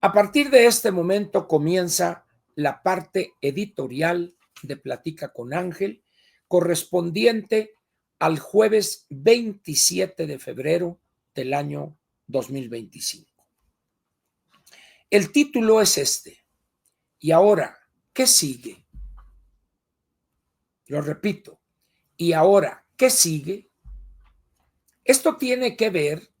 A partir de este momento comienza la parte editorial de Platica con Ángel, correspondiente al jueves 27 de febrero del año 2025. El título es este. Y ahora, ¿qué sigue? Lo repito. ¿Y ahora qué sigue? Esto tiene que ver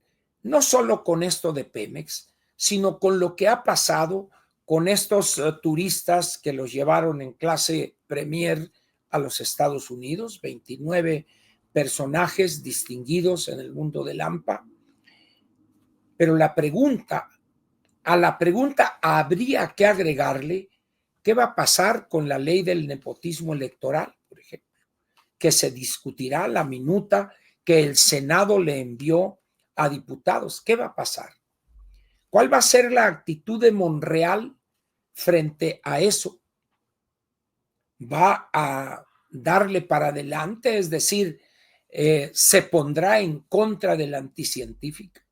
no solo con esto de Pemex, sino con lo que ha pasado con estos turistas que los llevaron en clase premier a los Estados Unidos, 29 personajes distinguidos en el mundo del AMPA. Pero a la pregunta habría que agregarle qué va a pasar con la ley del nepotismo electoral, por ejemplo, que se discutirá la minuta que el Senado le envió a diputados. ¿Qué va a pasar? ¿Cuál va a ser la actitud de Monreal frente a eso? ¿Va a darle para adelante? Es decir, ¿se pondrá en contra de la anticientífica?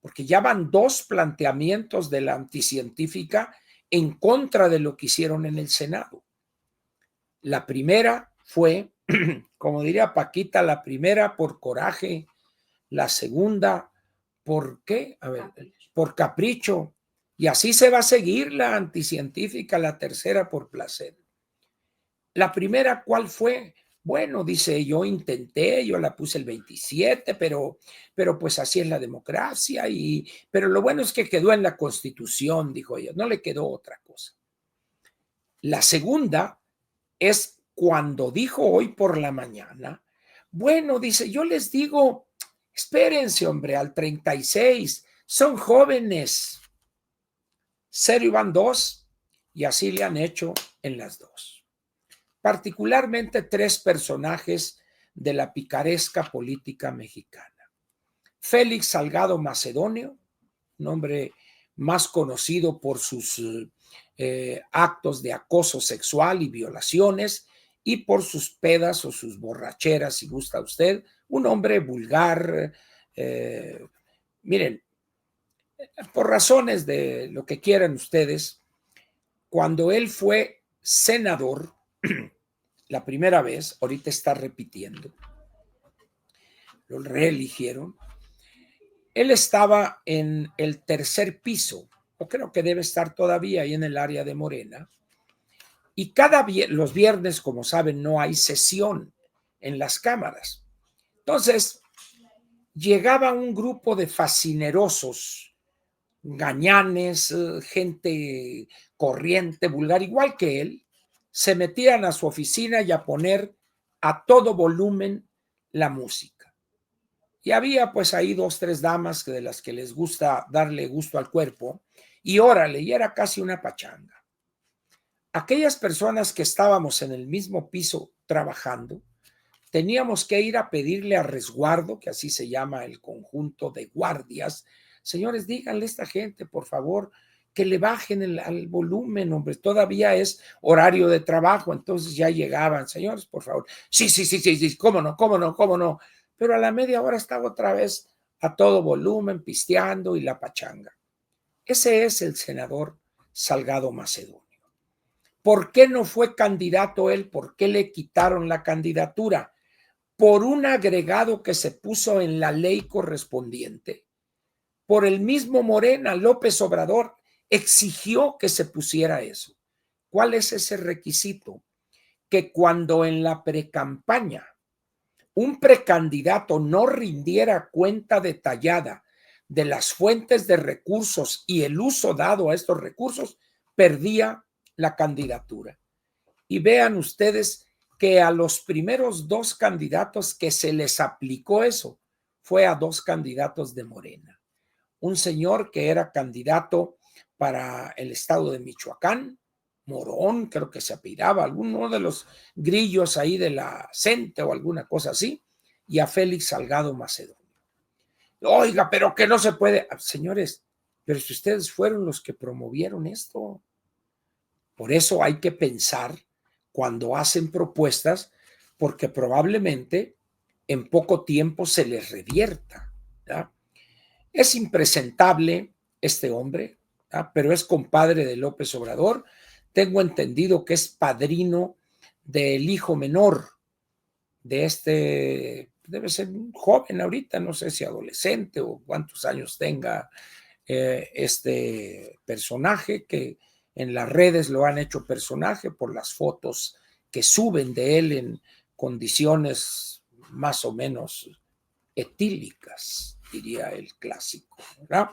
Porque ya van dos planteamientos de la anticientífica en contra de lo que hicieron en el Senado. La primera fue, como diría Paquita, la primera por coraje, la segunda, ¿por qué? A ver, por capricho. Y así se va a seguir la anticientífica, la tercera por placer. La primera, ¿cuál fue? Bueno, dice, yo intenté, yo la puse el 27, pero pues así es la democracia, pero lo bueno es que quedó en la Constitución, dijo ella, no le quedó otra cosa. La segunda es cuando dijo hoy por la mañana, bueno, dice, yo les digo, espérense, hombre, al 36, son jóvenes. Serio van dos, y así le han hecho en las dos. Particularmente tres personajes de la picaresca política mexicana. Félix Salgado Macedonio, un hombre más conocido por sus actos de acoso sexual y violaciones y por sus pedas o sus borracheras, si gusta usted, un hombre vulgar. Miren, por razones de lo que quieran ustedes, cuando él fue senador la primera vez, ahorita está repitiendo, lo reeligieron, él estaba en el tercer piso, o creo que debe estar todavía ahí en el área de Morena, y los viernes, como saben, no hay sesión en las cámaras. Entonces, llegaba un grupo de fascinerosos, gañanes, gente corriente, vulgar, igual que él, se metían a su oficina y a poner a todo volumen la música. Y había pues ahí dos, tres damas de las que les gusta darle gusto al cuerpo, y órale, y era casi una pachanga. Aquellas personas que estábamos en el mismo piso trabajando, teníamos que ir a pedirle a resguardo, que así se llama el conjunto de guardias. Señores, díganle a esta gente, por favor, que le bajen al volumen, hombre, todavía es horario de trabajo, entonces ya llegaban, señores, por favor, sí, cómo no, pero a la media hora estaba otra vez a todo volumen, pisteando y la pachanga. Ese es el senador Salgado Macedonio. ¿Por qué no fue candidato él? ¿Por qué le quitaron la candidatura? Por un agregado que se puso en la ley correspondiente. Por el mismo Morena, López Obrador exigió que se pusiera eso. ¿Cuál es ese requisito? Que cuando en la precampaña un precandidato no rindiera cuenta detallada de las fuentes de recursos y el uso dado a estos recursos, perdía la candidatura. Y vean ustedes que a los primeros dos candidatos que se les aplicó eso fue a dos candidatos de Morena. Un señor que era candidato para el estado de Michoacán, Morón, creo que se apellidaba, alguno de los grillos ahí de la CENTE o alguna cosa así, y a Félix Salgado Macedonio. Oiga, pero que no se puede. Señores, pero si ustedes fueron los que promovieron esto. Por eso hay que pensar cuando hacen propuestas, porque probablemente en poco tiempo se les revierta, ¿verdad? Es impresentable este hombre, pero es compadre de López Obrador. Tengo entendido que es padrino del hijo menor de este, debe ser un joven ahorita, no sé si adolescente o cuántos años tenga este personaje, que en las redes lo han hecho personaje por las fotos que suben de él en condiciones más o menos etílicas, diría el clásico, ¿verdad?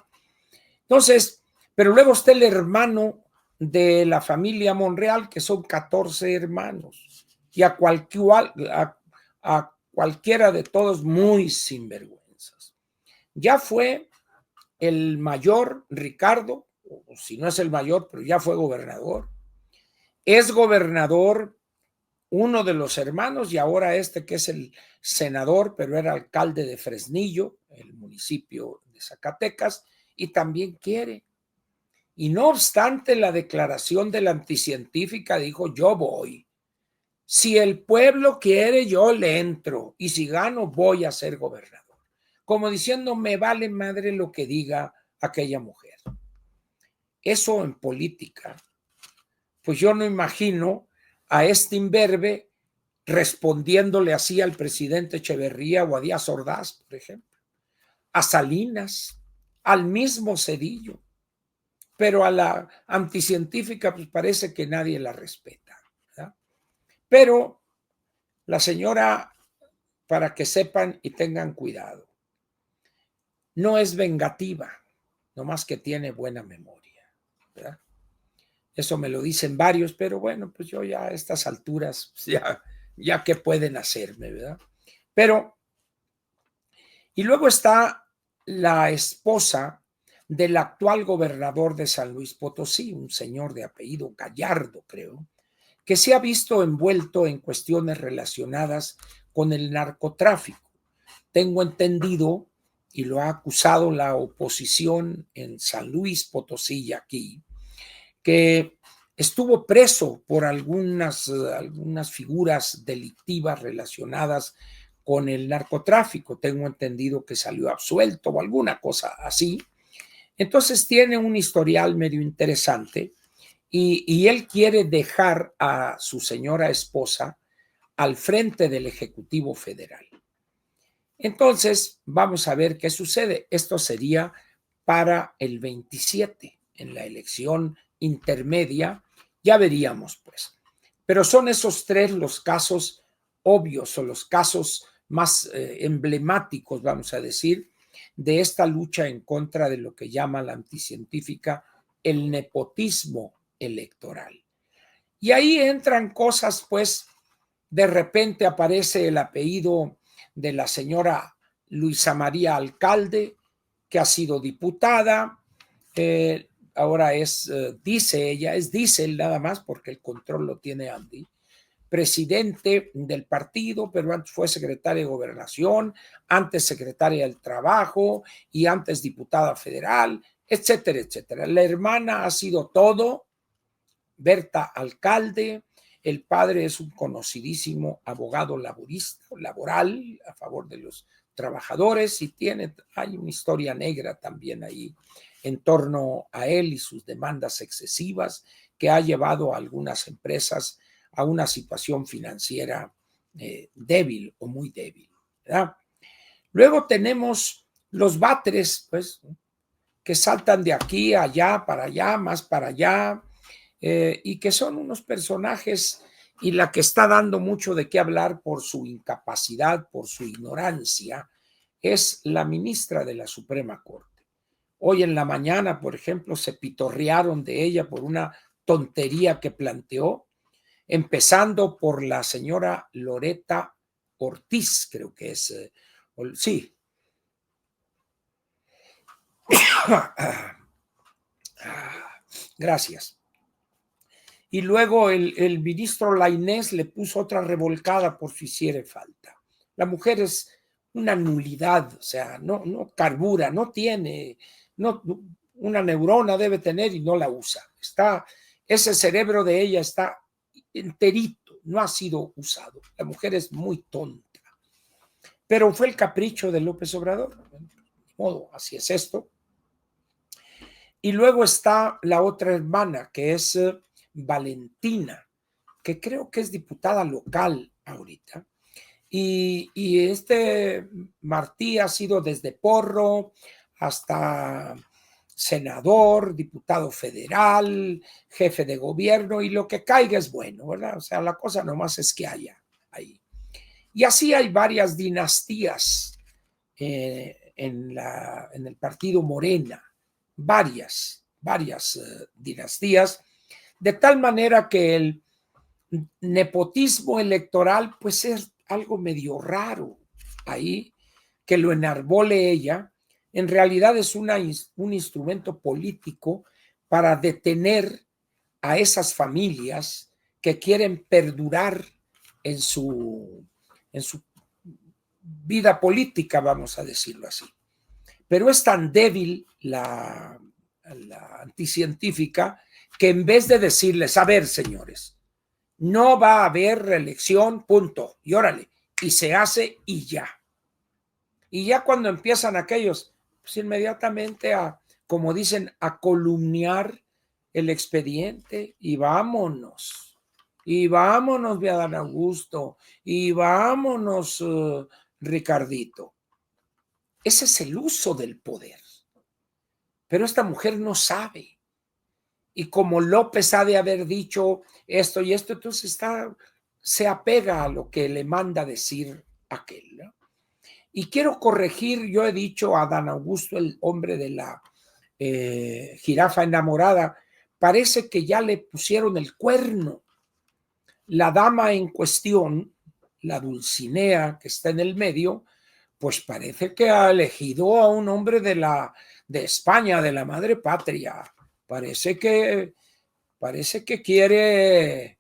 Entonces, pero luego está el hermano de la familia Monreal, que son 14 hermanos, y a cualquiera de todos muy sinvergüenzas. Ya fue el mayor, Ricardo, o si no es el mayor, pero ya fue gobernador. Es gobernador uno de los hermanos y ahora este que es el senador, pero era alcalde de Fresnillo, el municipio de Zacatecas, y también quiere. Y no obstante la declaración de la anticientífica dijo, yo voy. Si el pueblo quiere, yo le entro. Y si gano, voy a ser gobernador. Como diciendo, me vale madre lo que diga aquella mujer. Eso en política, pues yo no imagino a este imberbe respondiéndole así al presidente Echeverría o a Díaz Ordaz, por ejemplo, a Salinas, al mismo Cedillo, pero a la anticientífica pues parece que nadie la respeta, ¿verdad? Pero la señora, para que sepan y tengan cuidado, no es vengativa, nomás que tiene buena memoria, ¿verdad? Eso me lo dicen varios, pero bueno, pues yo ya a estas alturas, pues ya qué pueden hacerme, ¿verdad? Pero, y luego está la esposa del actual gobernador de San Luis Potosí, un señor de apellido Gallardo, creo, que se ha visto envuelto en cuestiones relacionadas con el narcotráfico. Tengo entendido, y lo ha acusado la oposición en San Luis Potosí y aquí, que estuvo preso por algunas figuras delictivas relacionadas con el narcotráfico. Tengo entendido que salió absuelto o alguna cosa así. Entonces tiene un historial medio interesante y él quiere dejar a su señora esposa al frente del Ejecutivo Federal. Entonces, vamos a ver qué sucede. Esto sería para el 27, en la elección intermedia. Ya veríamos, pues. Pero son esos tres los casos obvios o los casos más emblemáticos, vamos a decir, de esta lucha en contra de lo que llama la anticientífica el nepotismo electoral. Y ahí entran cosas, pues, de repente aparece el apellido de la señora Luisa María Alcalde, que ha sido diputada, ahora es, dice ella, es dice nada más porque el control lo tiene Andy, presidente del partido, pero antes fue secretaria de Gobernación, antes secretaria del Trabajo y antes diputada federal, etcétera, etcétera. La hermana ha sido todo, Berta Alcalde. El padre es un conocidísimo abogado laboral a favor de los trabajadores y hay una historia negra también ahí en torno a él y sus demandas excesivas que ha llevado a algunas empresas a una situación financiera débil o muy débil, ¿verdad? Luego tenemos los Batres, pues, que saltan de aquí a allá, para allá, más para allá, y que son unos personajes y la que está dando mucho de qué hablar por su incapacidad, por su ignorancia, es la ministra de la Suprema Corte. Hoy en la mañana, por ejemplo, se pitorrearon de ella por una tontería que planteó, empezando por la señora Loreta Ortiz, creo que es, sí. Gracias. Y luego el ministro Lainez le puso otra revolcada por si hiciera falta. La mujer es una nulidad, o sea, no carbura, no tiene, una neurona debe tener y no la usa. Ese cerebro de ella está enterito, no ha sido usado. La mujer es muy tonta. Pero fue el capricho de López Obrador. De modo, así es esto. Y luego está la otra hermana, que es Valentina, que creo que es diputada local ahorita. Y este Martí ha sido desde porro hasta senador, diputado federal, jefe de gobierno, y lo que caiga es bueno, ¿verdad? O sea, la cosa nomás es que haya ahí. Y así hay varias dinastías en el partido Morena, varias dinastías, de tal manera que el nepotismo electoral pues es algo medio raro ahí, que lo enarbole ella, en realidad es un instrumento político para detener a esas familias que quieren perdurar en su vida política, vamos a decirlo así. Pero es tan débil la anticientífica que en vez de decirles, a ver, señores, no va a haber reelección, punto, y órale, y se hace y ya. Y ya cuando empiezan aquellos, pues inmediatamente como dicen, a columniar el expediente y vámonos, mi Adán Augusto, y vámonos, Ricardito. Ese es el uso del poder. Pero esta mujer no sabe. Y como López ha de haber dicho esto y esto, entonces se apega a lo que le manda decir aquel, ¿no? Y quiero corregir, yo he dicho a Adán Augusto, el hombre de la jirafa enamorada, parece que ya le pusieron el cuerno. La dama en cuestión, la Dulcinea que está en el medio, pues parece que ha elegido a un hombre de España, de la madre patria. Parece que quiere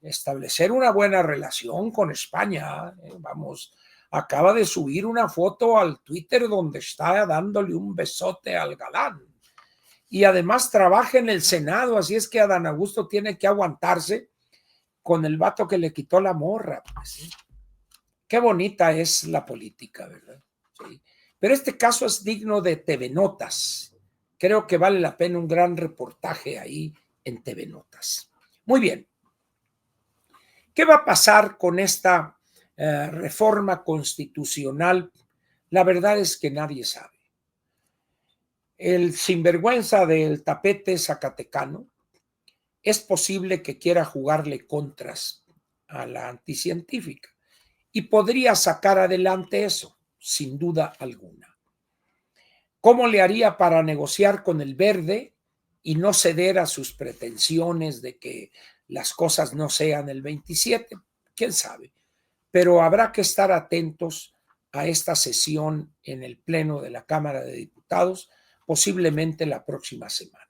establecer una buena relación con España. Vamos, acaba de subir una foto al Twitter donde está dándole un besote al galán. Y además trabaja en el Senado, así es que Adán Augusto tiene que aguantarse con el vato que le quitó la morra. Pues, ¿sí? Qué bonita es la política, ¿verdad? Sí. Pero este caso es digno de TV Notas. Creo que vale la pena un gran reportaje ahí en TV Notas. Muy bien. ¿Qué va a pasar con esta reforma constitucional? La verdad es que nadie sabe. El sinvergüenza del tapete zacatecano es posible que quiera jugarle contras a la anticientífica y podría sacar adelante eso, sin duda alguna. ¿Cómo le haría para negociar con el verde y no ceder a sus pretensiones de que las cosas no sean el 27? ¿Quién sabe? Pero habrá que estar atentos a esta sesión en el Pleno de la Cámara de Diputados, posiblemente la próxima semana.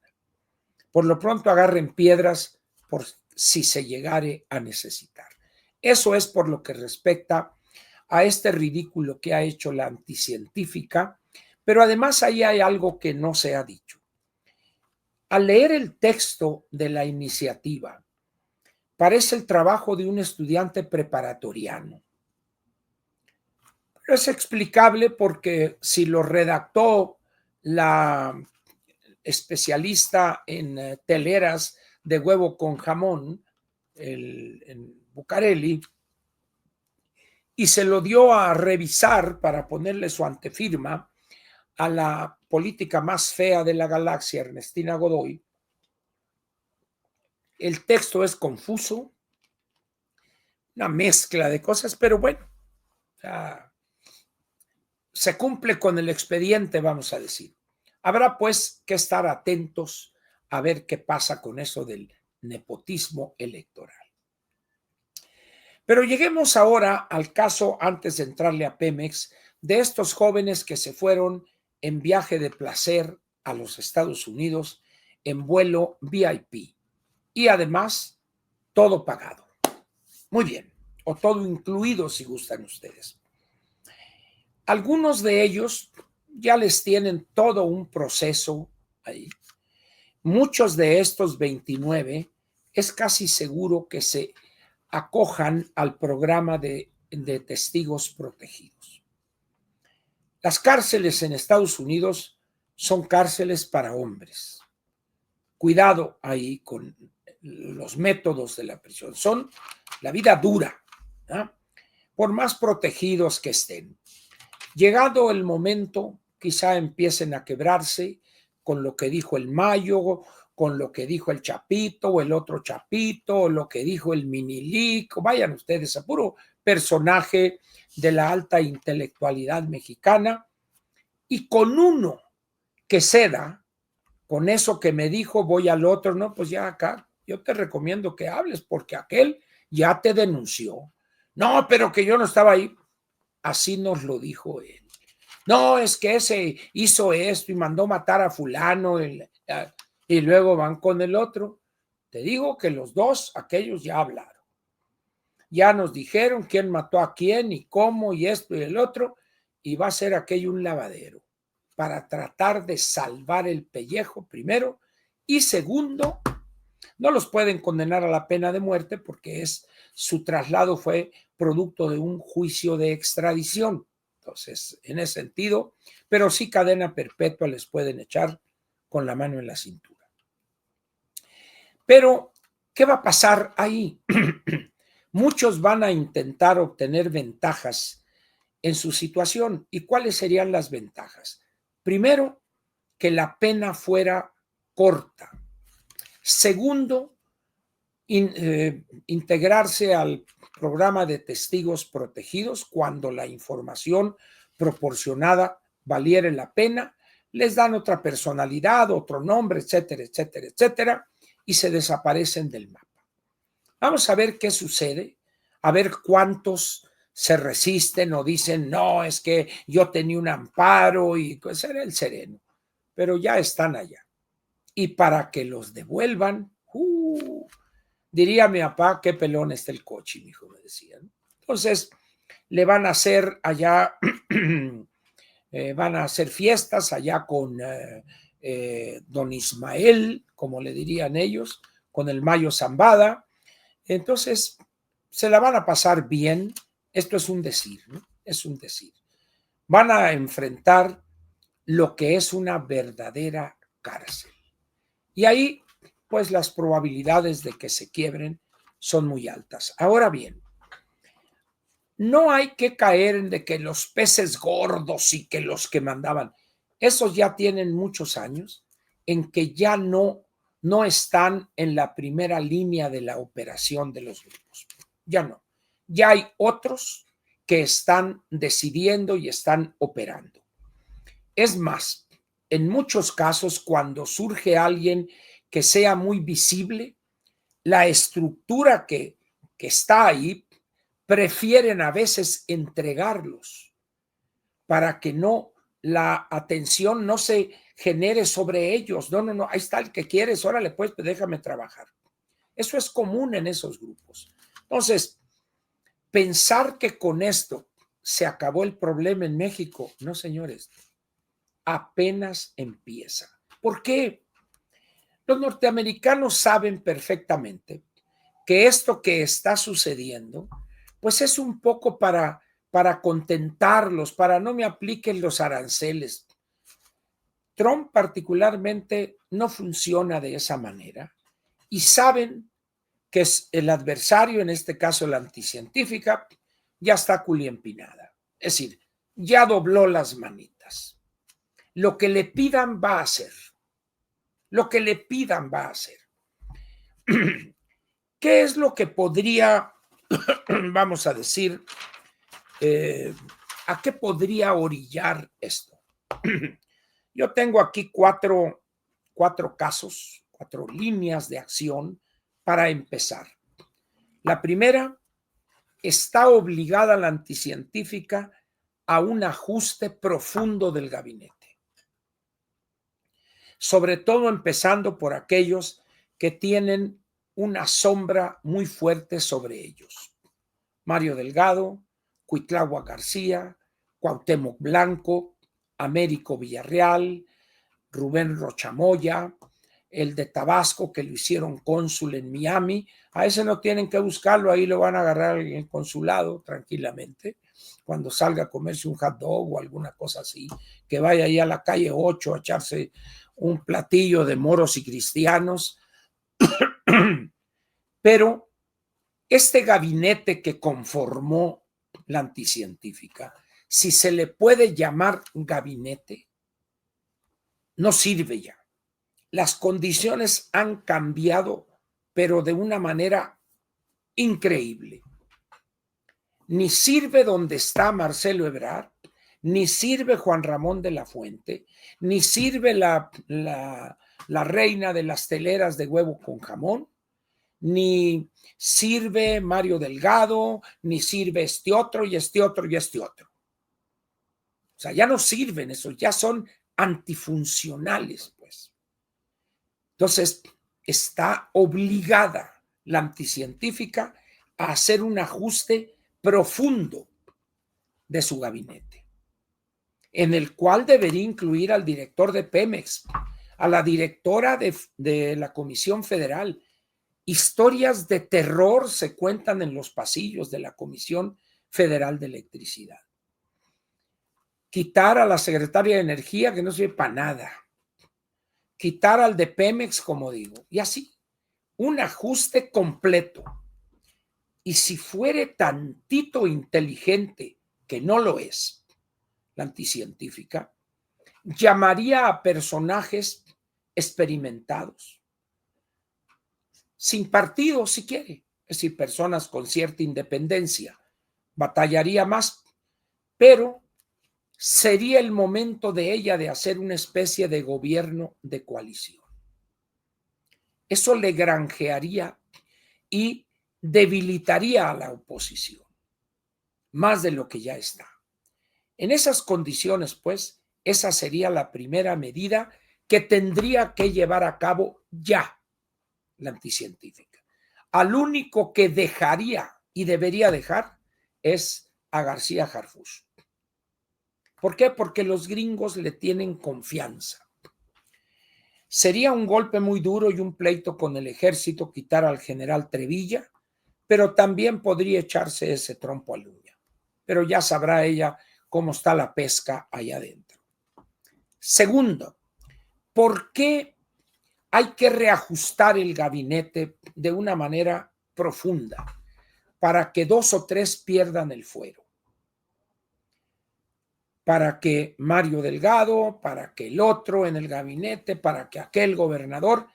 Por lo pronto agarren piedras por si se llegare a necesitar. Eso es por lo que respecta a este ridículo que ha hecho la anticientífica, pero además ahí hay algo que no se ha dicho. Al leer el texto de la iniciativa, parece el trabajo de un estudiante preparatoriano. Pero es explicable porque si lo redactó la especialista en teleras de huevo con jamón, en Bucareli, y se lo dio a revisar para ponerle su antefirma a la política más fea de la galaxia, Ernestina Godoy. El texto es confuso, una mezcla de cosas, pero bueno, o sea, se cumple con el expediente, vamos a decir. Habrá pues que estar atentos a ver qué pasa con eso del nepotismo electoral. Pero lleguemos ahora al caso, antes de entrarle a Pemex, de estos jóvenes que se fueron en viaje de placer a los Estados Unidos en vuelo VIP y además todo pagado. Muy bien, o todo incluido si gustan ustedes. Algunos de ellos ya les tienen todo un proceso ahí. Muchos de estos 29 es casi seguro que se acojan al programa de testigos protegidos. Las cárceles en Estados Unidos son cárceles para hombres. Cuidado ahí con los métodos de la prisión. Son la vida dura, ¿no? Por más protegidos que estén. Llegado el momento, quizá empiecen a quebrarse con lo que dijo el Mayo, con lo que dijo el Chapito o el otro Chapito, o lo que dijo el Minilic. Vayan ustedes a puro personaje de la alta intelectualidad mexicana, y con uno que ceda, con eso que me dijo, voy al otro, no, pues ya acá, yo te recomiendo que hables porque aquel ya te denunció. No, pero que yo no estaba ahí. Así nos lo dijo él. No, es que ese hizo esto y mandó matar a fulano y luego van con el otro. Te digo que los dos, aquellos ya hablaron. Ya nos dijeron quién mató a quién y cómo y esto y el otro, y va a ser aquello un lavadero para tratar de salvar el pellejo primero, y segundo, no los pueden condenar a la pena de muerte porque su traslado fue producto de un juicio de extradición. Entonces, en ese sentido, pero sí cadena perpetua les pueden echar con la mano en la cintura. Pero, ¿qué va a pasar ahí? Muchos van a intentar obtener ventajas en su situación. ¿Y cuáles serían las ventajas? Primero, que la pena fuera corta. Segundo, integrarse al programa de testigos protegidos cuando la información proporcionada valiere la pena. Les dan otra personalidad, otro nombre, etcétera, etcétera, etcétera, y se desaparecen del mapa. Vamos a ver qué sucede, a ver cuántos se resisten o dicen, no, es que yo tenía un amparo y pues era el sereno, pero ya están allá. Y para que los devuelvan, diría mi papá, qué pelón está el coche, mi hijo me decía, ¿no? Entonces, le van a hacer allá, van a hacer fiestas allá con don Ismael, como le dirían ellos, con el Mayo Zambada. Entonces, se la van a pasar bien. Esto es un decir, ¿no? Es un decir. Van a enfrentar lo que es una verdadera cárcel. Y ahí, pues las probabilidades de que se quiebren son muy altas. Ahora bien, no hay que caer en de que los peces gordos y que los que mandaban, esos ya tienen muchos años en que ya no están en la primera línea de la operación de los grupos. Ya no. Ya hay otros que están decidiendo y están operando. Es más, en muchos casos, cuando surge alguien que sea muy visible, la estructura que está ahí, prefieren a veces entregarlos para que no la atención no se genere sobre ellos. No, no, no, ahí está el que quieres, órale, pues déjame trabajar. Eso es común en esos grupos. Entonces, pensar que con esto se acabó el problema en México, no, señores, apenas empieza. ¿Por qué? Los norteamericanos saben perfectamente que esto que está sucediendo, pues es un poco para contentarlos, para no me apliquen los aranceles. Trump particularmente no funciona de esa manera y saben que es el adversario, en este caso la anticientífica, ya está culiempinada. Es decir, ya dobló las manitas. Lo que le pidan va a hacer. Lo que le pidan va a hacer. ¿Qué es lo que podría, vamos a decir, a qué podría orillar esto? Yo tengo aquí cuatro casos, 4 líneas de acción para empezar. La primera, está obligada la anticientífica a un ajuste profundo del gabinete, sobre todo empezando por aquellos que tienen una sombra muy fuerte sobre ellos. Mario Delgado, Cuitláhuac García, Cuauhtémoc Blanco, Américo Villarreal, Rubén Rochamoya, el de Tabasco que lo hicieron cónsul en Miami. A ese no tienen que buscarlo, ahí lo van a agarrar en el consulado tranquilamente. cuando salga a comerse un hot dog o alguna cosa así, que vaya ahí a la calle 8 a echarse un platillo de moros y cristianos. Pero este gabinete que conformó la anticientífica, si se le puede llamar gabinete, no sirve ya. Las condiciones han cambiado, pero de una manera increíble. Ni sirve donde está Marcelo Ebrard, ni sirve Juan Ramón de la Fuente, ni sirve la reina de las teleras de huevo con jamón, ni sirve Mario Delgado, ni sirve este otro y este otro y este otro. O sea, ya no sirven esos, ya son antifuncionales, pues. Entonces, está obligada la anticientífica a hacer un ajuste profundo de su gabinete, en el cual debería incluir al director de Pemex, a la directora de la Comisión Federal. Historias de terror se cuentan en los pasillos de la Comisión Federal de Electricidad. Quitar a la secretaria de Energía, que no sirve para nada. Quitar al de Pemex, como digo, y así, un ajuste completo. Y si fuere tantito inteligente, que no lo es, la anticientífica, llamaría a personajes experimentados, sin partido si quiere, es decir, personas con cierta independencia, batallaría más, pero sería el momento de ella de hacer una especie de gobierno de coalición. Eso le granjearía y debilitaría a la oposición, más de lo que ya está. En esas condiciones, pues, esa sería la primera medida que tendría que llevar a cabo ya la anticientífica. Al único que dejaría y debería dejar es a García Harfuch. ¿Por qué? Porque los gringos le tienen confianza. Sería un golpe muy duro y un pleito con el ejército quitar al general Trevilla, pero también podría echarse ese trompo a la uña. Pero ya sabrá ella cómo está la pesca allá adentro. Segundo, ¿por qué hay que reajustar el gabinete de una manera profunda para que 2 o 3 pierdan el fuero? Para que Mario Delgado, para que el otro en el gabinete, para que aquel gobernador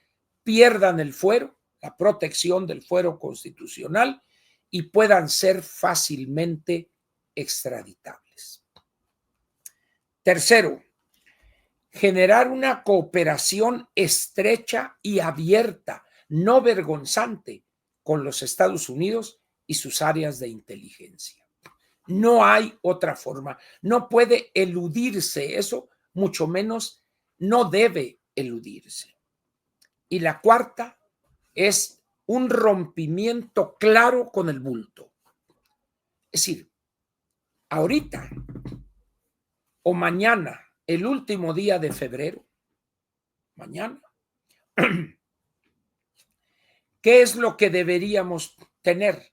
pierdan el fuero, la protección del fuero constitucional y puedan ser fácilmente extraditables. Tercero, generar una cooperación estrecha y abierta, no vergonzante, con los Estados Unidos y sus áreas de inteligencia. No hay otra forma. No puede eludirse eso, mucho menos no debe eludirse. Y la cuarta es un rompimiento claro con el bulto. Es decir, ahorita o mañana, el último día de febrero, mañana, ¿qué es lo que deberíamos tener?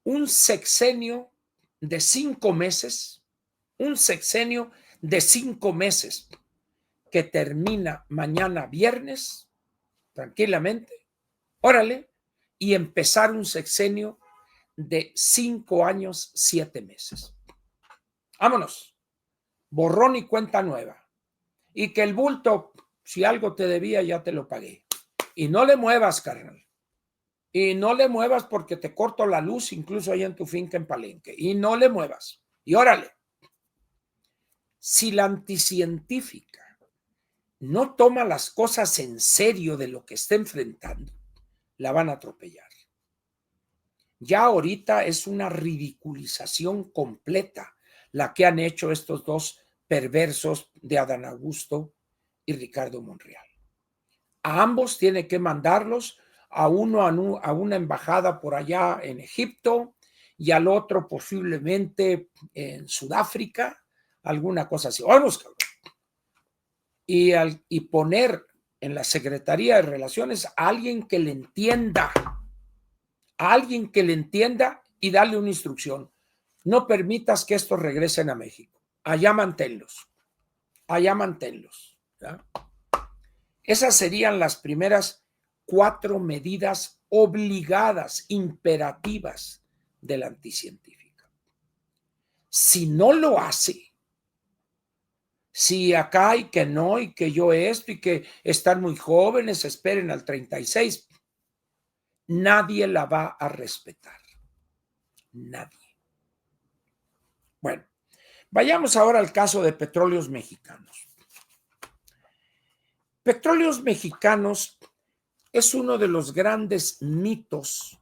Un sexenio de 5 meses, un sexenio de 5 meses que termina mañana viernes, tranquilamente, órale, y empezar un sexenio de 5 años, 7 meses. Vámonos, borrón y cuenta nueva. Y que el bulto, si algo te debía, ya te lo pagué. Y no le muevas, carnal. Y no le muevas porque te corto la luz, incluso ahí en tu finca en Palenque. Y no le muevas. Y órale. Si la anticientífica no toma las cosas en serio de lo que está enfrentando, la van a atropellar. Ya ahorita es una ridiculización completa la que han hecho estos dos perversos de Adán Augusto y Ricardo Monreal. A ambos tiene que mandarlos, a uno a una embajada por allá en Egipto y al otro posiblemente en Sudáfrica, alguna cosa así. Vamos, cabrón. Y poner en la Secretaría de Relaciones a alguien que le entienda y darle una instrucción. no permitas que estos regresen a México. Allá manténlos. Allá manténlos. ¿Ya? Esas serían las primeras 4 medidas obligadas, imperativas de la anticientífica. Si no lo hace, si acá y que no, y que yo esto, y que están muy jóvenes, esperen al 36, nadie la va a respetar. Nadie. Bueno, vayamos ahora al caso de Petróleos Mexicanos. Petróleos Mexicanos es uno de los grandes mitos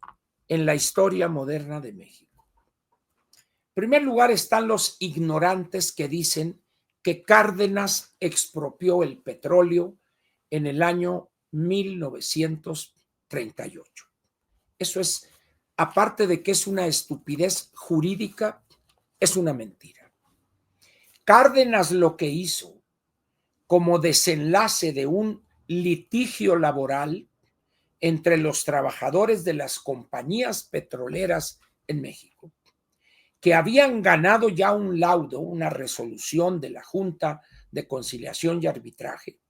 en la historia moderna de México. En primer lugar están los ignorantes que dicen que Cárdenas expropió el petróleo en el año 1938. Eso es, aparte de que es una estupidez jurídica, es una mentira. Cárdenas lo que hizo como desenlace de un litigio laboral entre los trabajadores de las compañías petroleras en México, que habían ganado ya un laudo, una resolución de la Junta de Conciliación y Arbitraje.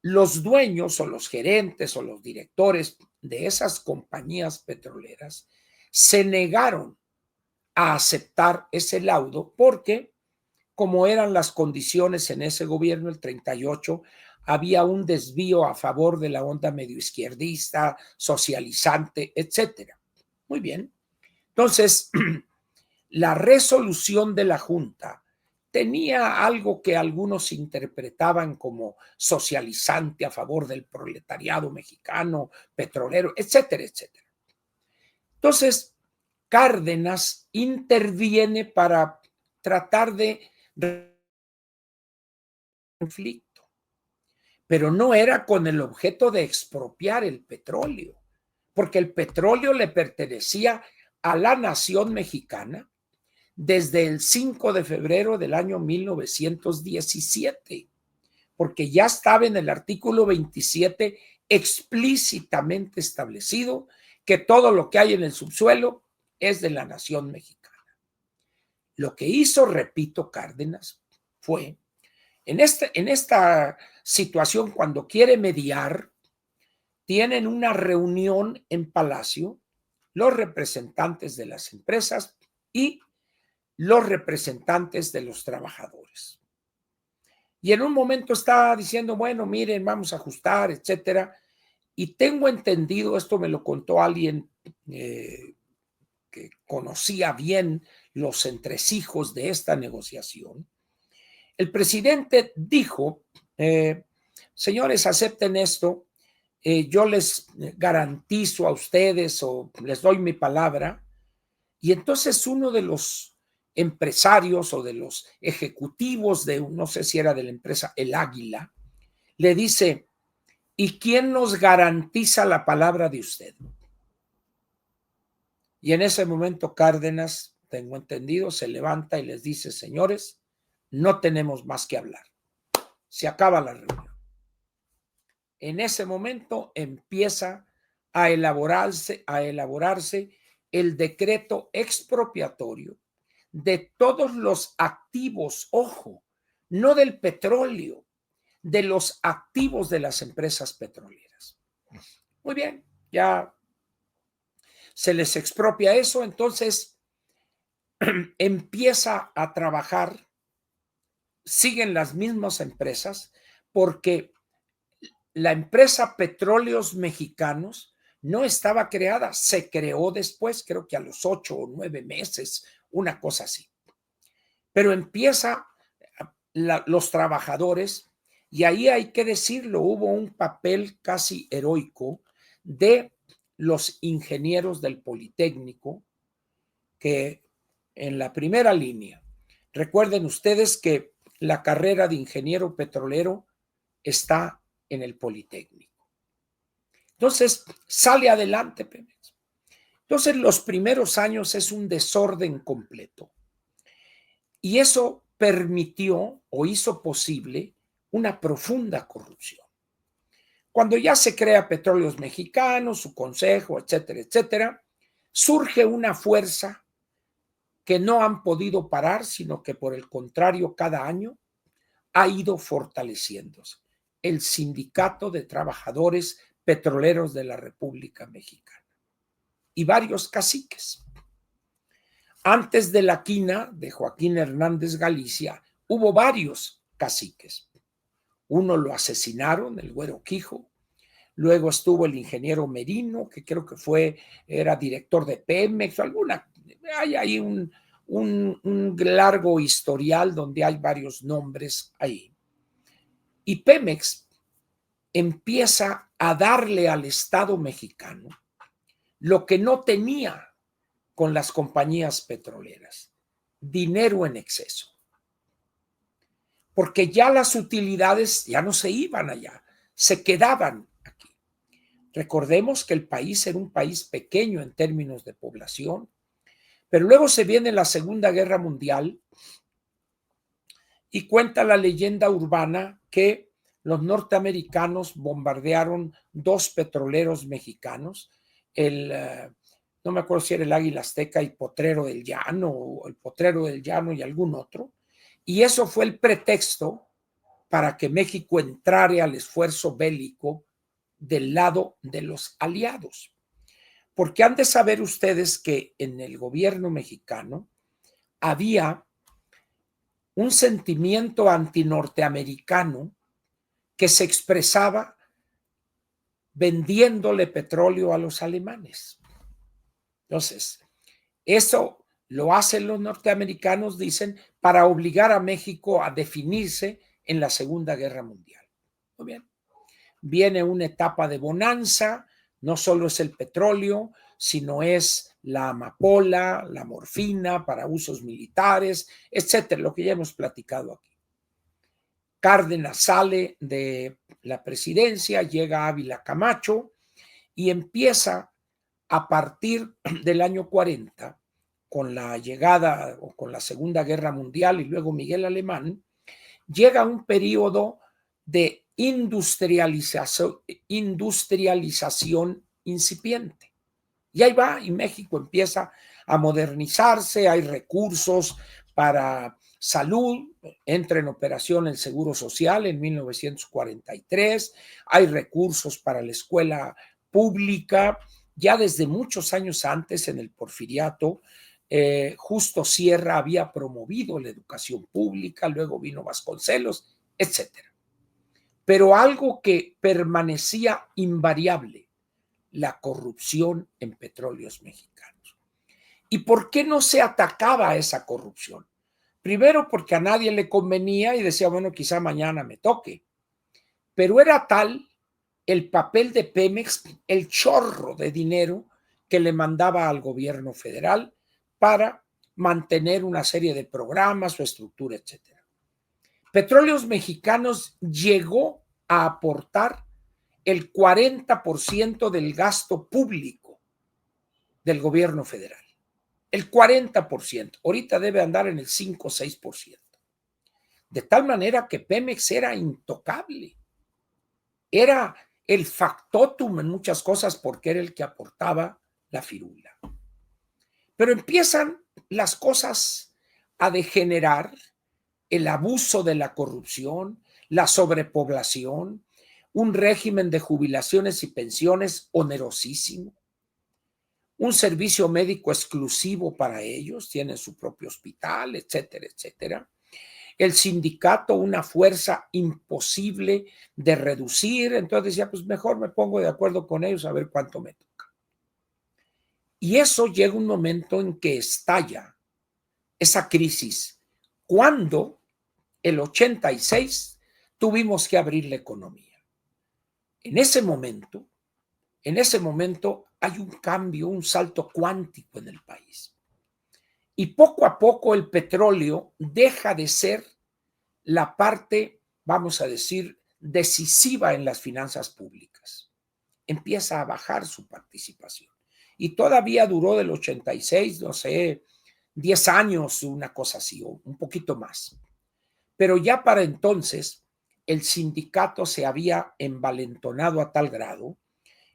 Los dueños o los gerentes o los directores de esas compañías petroleras se negaron a aceptar ese laudo porque, como eran las condiciones en ese gobierno, el 38, había un desvío a favor de la onda medio izquierdista, socializante, etcétera. Muy bien. Entonces, la resolución de la Junta tenía algo que algunos interpretaban como socializante a favor del proletariado mexicano, petrolero, etcétera, etcétera. Entonces, Cárdenas interviene para tratar de conflicto, pero no era con el objeto de expropiar el petróleo, porque el petróleo le pertenecía a la nación mexicana desde el 5 de febrero del año 1917, porque ya estaba en el artículo 27 explícitamente establecido que todo lo que hay en el subsuelo es de la nación mexicana. Lo que hizo, repito, Cárdenas fue, en esta situación, cuando quiere mediar, tienen una reunión en Palacio los representantes de las empresas y los representantes de los trabajadores. Y en un momento está diciendo, bueno, miren, vamos a ajustar, etcétera. Y tengo entendido, esto me lo contó alguien que conocía bien los entresijos de esta negociación. El presidente dijo, señores, acepten esto, yo les garantizo a ustedes o les doy mi palabra. Y entonces uno de los empresarios o de los ejecutivos de, no sé si era de la empresa El Águila, le dice, ¿y quién nos garantiza la palabra de usted? Y en ese momento Cárdenas, tengo entendido, se levanta y les dice, señores, no tenemos más que hablar. Se acaba la reunión. En ese momento empieza a elaborarse el decreto expropiatorio de todos los activos, ojo, no del petróleo, de los activos de las empresas petroleras. Muy bien, ya se les expropia eso, entonces empieza a trabajar, siguen las mismas empresas, porque la empresa Petróleos Mexicanos no estaba creada, se creó después, creo que a los 8 o 9 meses, una cosa así. Pero empieza los trabajadores, y ahí hay que decirlo, hubo un papel casi heroico de los ingenieros del Politécnico, que en la primera línea, recuerden ustedes que la carrera de ingeniero petrolero está en el Politécnico. Entonces, sale adelante Pemex. Entonces, los primeros años es un desorden completo. Y eso permitió o hizo posible una profunda corrupción. Cuando ya se crea Petróleos Mexicanos, su consejo, etcétera, etcétera, surge una fuerza que no han podido parar, sino que por el contrario, cada año ha ido fortaleciéndose. El Sindicato de Trabajadores Petroleros de la República Mexicana y varios caciques. Antes de la quina de Joaquín Hernández Galicia, hubo varios caciques. Uno lo asesinaron, el Güero Quijo. Luego estuvo el ingeniero Merino, que creo que era director de Pemex, hay ahí un largo historial donde hay varios nombres ahí. Y Pemex empieza a darle al Estado mexicano lo que no tenía con las compañías petroleras: dinero en exceso. Porque ya las utilidades ya no se iban allá, se quedaban aquí. Recordemos que el país era un país pequeño en términos de población, pero luego se viene la Segunda Guerra Mundial y cuenta la leyenda urbana que los norteamericanos bombardearon 2 petroleros mexicanos, no me acuerdo si era el Águila Azteca y Potrero del Llano, o el Potrero del Llano y algún otro, y eso fue el pretexto para que México entrara al esfuerzo bélico del lado de los aliados. Porque han de saber ustedes que en el gobierno mexicano había un sentimiento antinorteamericano que se expresaba vendiéndole petróleo a los alemanes. Entonces, eso lo hacen los norteamericanos, dicen, para obligar a México a definirse en la Segunda Guerra Mundial. Muy bien. Viene una etapa de bonanza, no solo es el petróleo, sino es la amapola, la morfina para usos militares, etcétera, lo que ya hemos platicado aquí. Cárdenas sale de la presidencia, llega Ávila Camacho y empieza a partir del año 40, con la llegada o con la Segunda Guerra Mundial y luego Miguel Alemán, llega un periodo de industrialización incipiente. Y ahí va, y México empieza a modernizarse, hay recursos para salud, entra en operación el Seguro Social en 1943, hay recursos para la escuela pública, ya desde muchos años antes en el Porfiriato, Justo Sierra había promovido la educación pública, luego vino Vasconcelos, etcétera. Pero algo que permanecía invariable: la corrupción en Petróleos Mexicanos. ¿Y por qué no se atacaba a esa corrupción? Primero, porque a nadie le convenía y decía, bueno, quizá mañana me toque. Pero era tal el papel de Pemex, el chorro de dinero que le mandaba al gobierno federal para mantener una serie de programas, su estructura, etcétera. Petróleos Mexicanos llegó a aportar el 40% del gasto público del gobierno federal. El 40%. Ahorita debe andar en el 5 o 6%. De tal manera que Pemex era intocable. Era el factotum en muchas cosas porque era el que aportaba la firula. Pero empiezan las cosas a degenerar, el abuso de la corrupción, la sobrepoblación, un régimen de jubilaciones y pensiones onerosísimo, un servicio médico exclusivo para ellos, tienen su propio hospital, etcétera, etcétera. El sindicato, una fuerza imposible de reducir, entonces decía, pues mejor me pongo de acuerdo con ellos a ver cuánto me toca. Y eso llega un momento en que estalla esa crisis, cuando el 86 tuvimos que abrir la economía. En ese momento hay un cambio, un salto cuántico en el país. Y poco a poco el petróleo deja de ser la parte, vamos a decir, decisiva en las finanzas públicas. Empieza a bajar su participación. Y todavía duró del 86, no sé, 10 años, una cosa así, o un poquito más. Pero ya para entonces el sindicato se había envalentonado a tal grado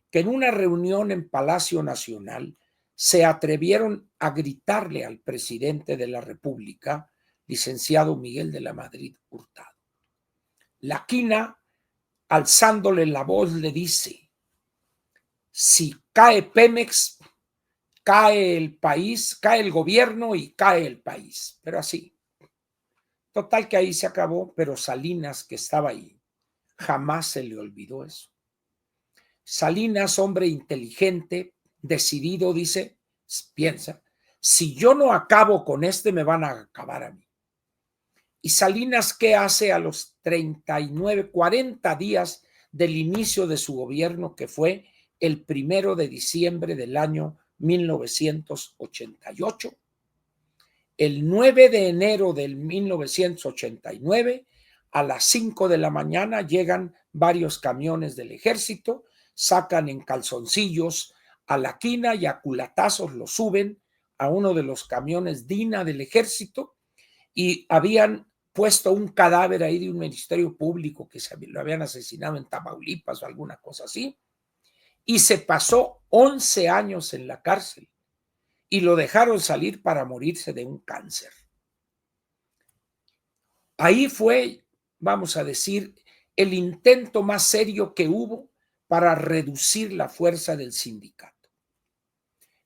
que en una reunión en Palacio Nacional se atrevieron a gritarle al presidente de la República, licenciado Miguel de la Madrid Hurtado. La Quina, alzándole la voz, le dice: si cae Pemex, cae el país, cae el gobierno y cae el país. Pero así. Total que ahí se acabó, pero Salinas, que estaba ahí, jamás se le olvidó eso. Salinas, hombre inteligente, decidido, dice, piensa, si yo no acabo con me van a acabar a mí. Y Salinas, ¿qué hace a los 39, 40 días del inicio de su gobierno, que fue el 1 de diciembre del año 1988? El 9 de enero del 1989, a las 5 de la mañana, llegan varios camiones del ejército, sacan en calzoncillos a la Quina y a culatazos lo suben a uno de los camiones DINA del ejército, y habían puesto un cadáver ahí de un ministerio público que lo habían asesinado en Tamaulipas o alguna cosa así, y se pasó 11 años en la cárcel y lo dejaron salir para morirse de un cáncer. Ahí fue, vamos a decir, el intento más serio que hubo para reducir la fuerza del sindicato.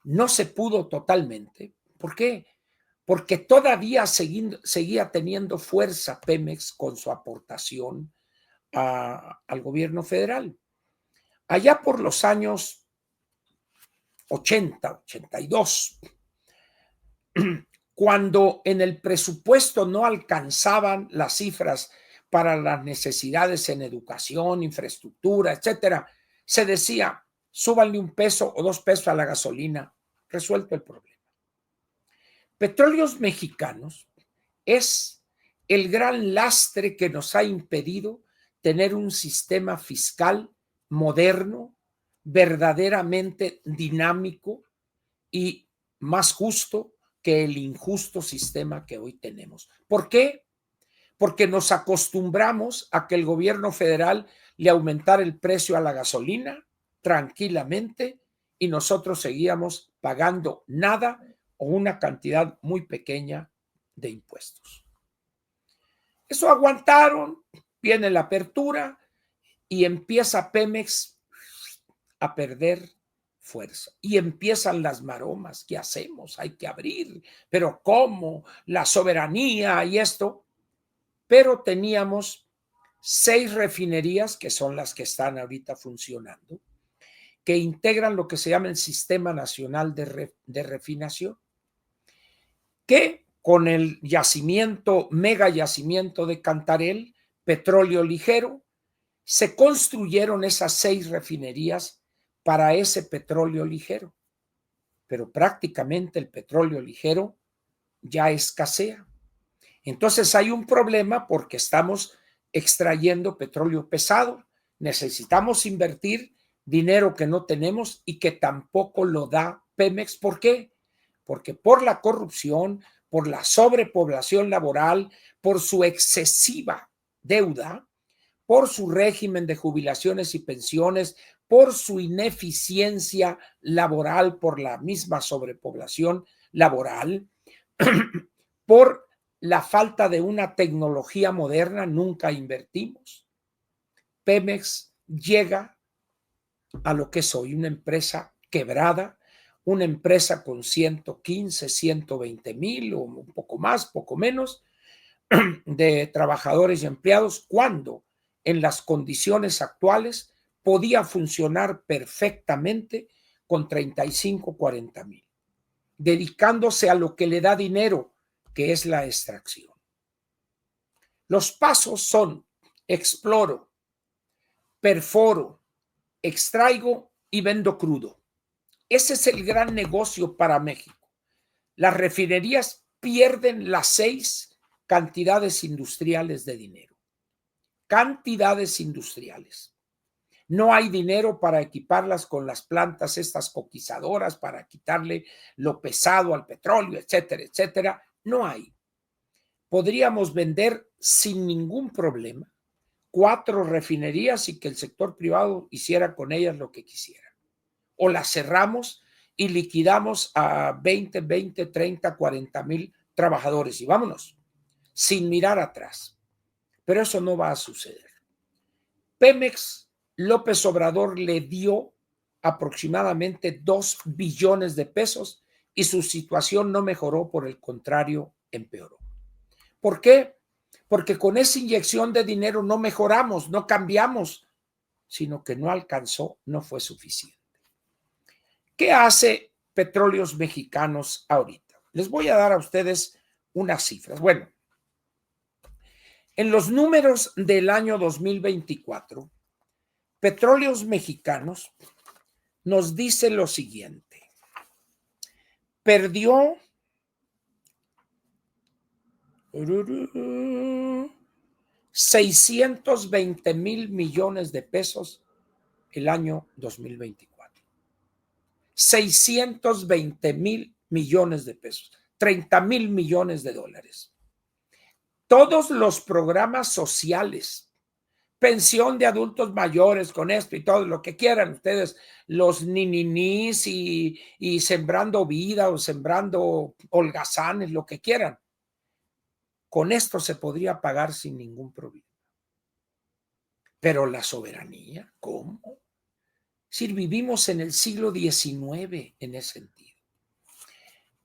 No se pudo totalmente. ¿Por qué? Porque todavía seguía teniendo fuerza Pemex con su aportación al gobierno federal. Allá por los años 80, 82, cuando en el presupuesto no alcanzaban las cifras para las necesidades en educación, infraestructura, etcétera, se decía, súbanle $1 o $2 a la gasolina, resuelto el problema. Petróleos Mexicanos es el gran lastre que nos ha impedido tener un sistema fiscal moderno, verdaderamente dinámico y más justo que el injusto sistema que hoy tenemos. ¿Por qué? Porque nos acostumbramos a que el gobierno federal le aumentara el precio a la gasolina tranquilamente y nosotros seguíamos pagando nada o una cantidad muy pequeña de impuestos. Eso aguantaron, viene la apertura y empieza Pemex a perder fuerza. Y empiezan las maromas. ¿Qué hacemos? Hay que abrir. ¿Pero cómo? La soberanía y esto. Pero teníamos 6 refinerías, que son las que están ahorita funcionando, que integran lo que se llama el Sistema Nacional de Refinación, que con el yacimiento, mega yacimiento de Cantarell, petróleo ligero, se construyeron esas 6 refinerías para ese petróleo ligero. Pero prácticamente el petróleo ligero ya escasea. Entonces hay un problema porque estamos extrayendo petróleo pesado. Necesitamos invertir dinero que no tenemos y que tampoco lo da Pemex. ¿Por qué? Porque por la corrupción, por la sobrepoblación laboral, por su excesiva deuda, por su régimen de jubilaciones y pensiones, por su ineficiencia laboral, por la misma sobrepoblación laboral, por la falta de una tecnología moderna, nunca invertimos. Pemex llega a lo que es hoy una empresa quebrada, una empresa con 115, 120 mil o un poco más, poco menos, de trabajadores y empleados, cuando en las condiciones actuales podía funcionar perfectamente con 35, 40 mil, dedicándose a lo que le da dinero, que es la extracción. Los pasos son: exploro, perforo, extraigo y vendo crudo. Ese es el gran negocio para México. Las refinerías pierden las 6 cantidades industriales de dinero. Cantidades industriales. No hay dinero para equiparlas con las plantas estas coquizadoras para quitarle lo pesado al petróleo, etcétera, etcétera. No hay. Podríamos vender sin ningún problema 4 refinerías y que el sector privado hiciera con ellas lo que quisiera. O las cerramos y liquidamos a 20, 30, 40,000 trabajadores y vámonos, sin mirar atrás. Pero eso no va a suceder. Pemex, López Obrador le dio aproximadamente 2 billones de pesos y su situación no mejoró, por el contrario, empeoró. ¿Por qué? Porque con esa inyección de dinero no mejoramos, no cambiamos, sino que no alcanzó, no fue suficiente. ¿Qué hace Petróleos Mexicanos ahorita? Les voy a dar a ustedes unas cifras. Bueno, en los números del año 2024, Petróleos Mexicanos nos dice lo siguiente: perdió 620,000 millones de pesos el año 2024. 620,000 millones de pesos, 30,000 millones de dólares. Todos los programas sociales, pensión de adultos mayores, con esto y todo lo que quieran ustedes, los nininís y sembrando vida o sembrando holgazanes, lo que quieran, con esto se podría pagar sin ningún problema. Pero la soberanía, ¿cómo? Si vivimos en el siglo XIX en ese sentido.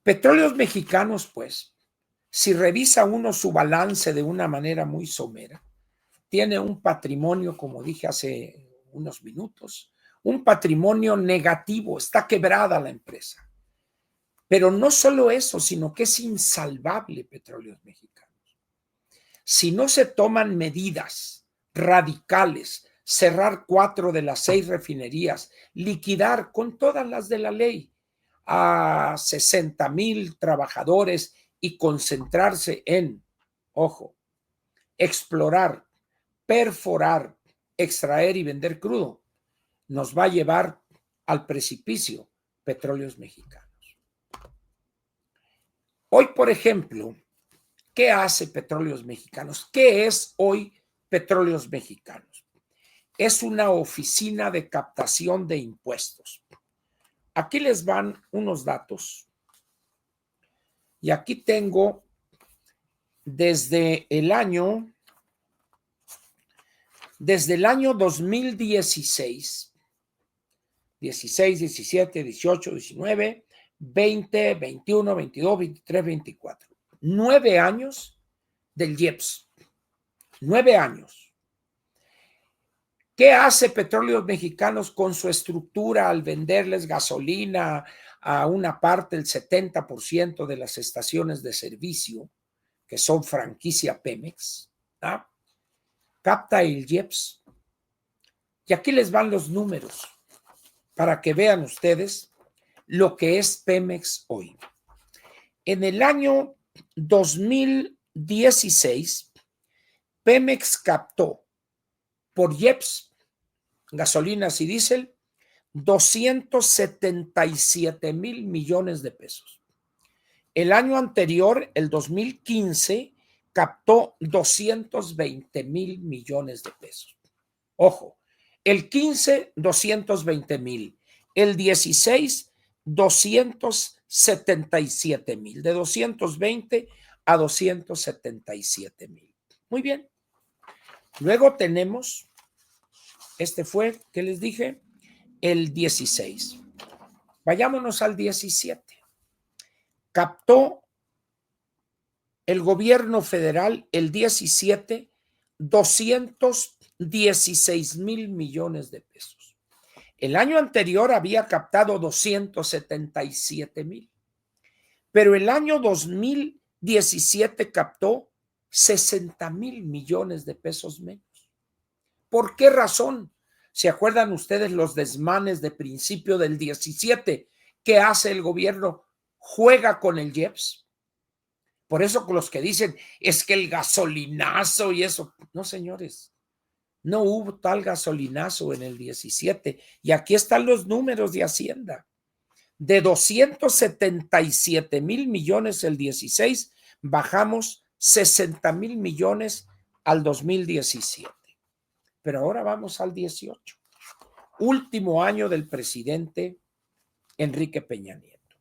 Petróleos Mexicanos, pues, si revisa uno su balance de una manera muy somera, tiene un patrimonio, como dije hace unos minutos, un patrimonio negativo, está quebrada la empresa. Pero no solo eso, sino que es insalvable Petróleos Mexicanos. Si no se toman medidas radicales, cerrar 4 de las 6 refinerías, liquidar con todas las de la ley a 60,000 trabajadores y concentrarse en, ojo, explorar, perforar, extraer y vender crudo, nos va a llevar al precipicio Petróleos Mexicanos. Hoy, por ejemplo, ¿qué hace Petróleos Mexicanos? ¿Qué es hoy Petróleos Mexicanos? Es una oficina de captación de impuestos. Aquí les van unos datos. Y aquí tengo desde el año 2016, 16, 17, 18, 19, 20, 21, 22, 23, 24. 9 años del IEPS. 9 años. ¿Qué hace Petróleos Mexicanos con su estructura al venderles gasolina a una parte, el 70% de las estaciones de servicio, que son franquicia Pemex? ¿Ah? Capta el IEPS. Y aquí les van los números para que vean ustedes lo que es Pemex hoy. En el año 2016, Pemex captó por IEPS, gasolinas y diésel, 277,000 millones de pesos. El año anterior, el 2015, captó 220,000 millones de pesos. Ojo, el 15, 220,000. El 16, 277,000. De 220 a 277,000. Muy bien. Luego tenemos, este fue, ¿qué les dije? El 16. Vayámonos al 17. Captó el gobierno federal el 17, 216,000 millones de pesos. El año anterior había captado 277,000, pero el año 2017 captó 60,000 millones de pesos menos. ¿Por qué razón? ¿Se acuerdan ustedes los desmanes de principio del 17? ¿Qué hace el gobierno? Juega con el IEPS. Por eso con los que dicen, es que el gasolinazo y eso. No, señores, no hubo tal gasolinazo en el 17. Y aquí están los números de Hacienda. De 277,000 millones el 16, bajamos 60,000 millones al 2017. Pero ahora vamos al 18. Último año del presidente Enrique Peña Nieto.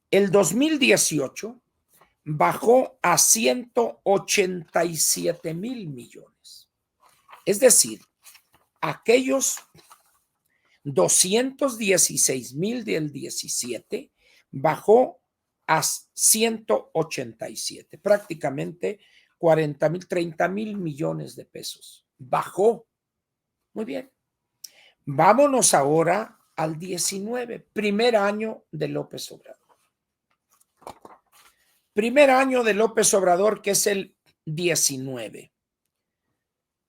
El 2018 bajó a 187,000 millones. Es decir, aquellos 216,000 del 17 bajó a 187, prácticamente 40,000, 30,000 millones de pesos. Bajó. Muy bien. Vámonos ahora al 19, primer año de López Obrador. Primer año de López Obrador, que es el 19.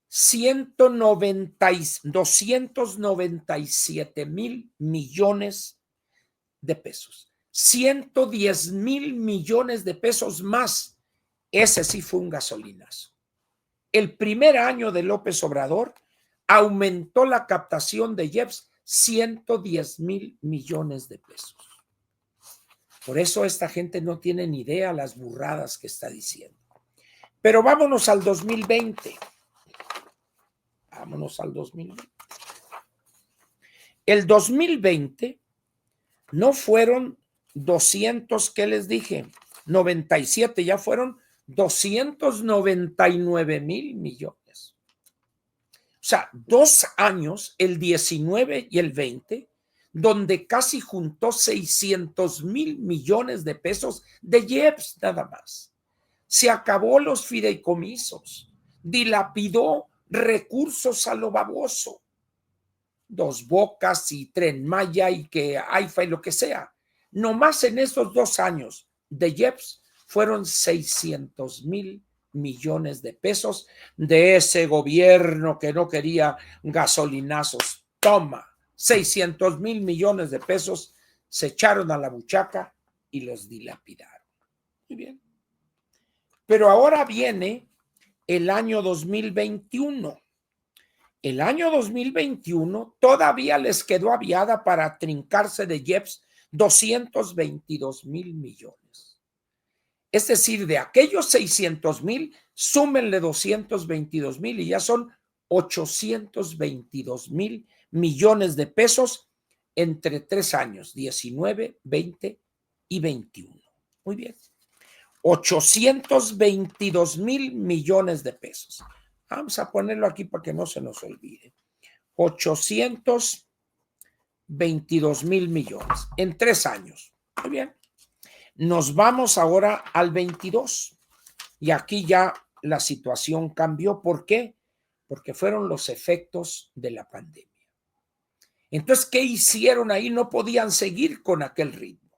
297,000 millones de pesos. 110,000 millones de pesos más. Ese sí fue un gasolinazo. El primer año de López Obrador aumentó la captación de IEPS 110,000 millones de pesos. Por eso esta gente no tiene ni idea las burradas que está diciendo. Pero vámonos al 2020. Vámonos al 2020. El 2020 no fueron 200, ¿qué les dije? 97, ya fueron 299,000 millones. O sea, 2 años, el 19 y el 20, donde casi juntó 600,000 millones de pesos de IEPS nada más. Se acabó los fideicomisos, dilapidó recursos a lo baboso. Dos Bocas y Tren Maya y que AIFA y lo que sea. Nomás en esos 2 años de IEPS fueron 600,000 millones de pesos de ese gobierno que no quería gasolinazos. Toma, 600,000 millones de pesos se echaron a la buchaca y los dilapidaron. Muy bien. Pero ahora viene el año 2021. El año 2021 todavía les quedó aviada para trincarse de IEPS 222,000 millones. Es decir, de aquellos 600,000, súmenle 222,000 y ya son 822,000 millones de pesos entre 3 años, 19, 20 y 21. Muy bien. 822,000 millones de pesos. Vamos a ponerlo aquí para que no se nos olvide. 822,000 millones en 3 años. Muy bien. Nos vamos ahora al 22. Y aquí ya la situación cambió. ¿Por qué? Porque fueron los efectos de la pandemia. Entonces, ¿qué hicieron ahí? No podían seguir con aquel ritmo.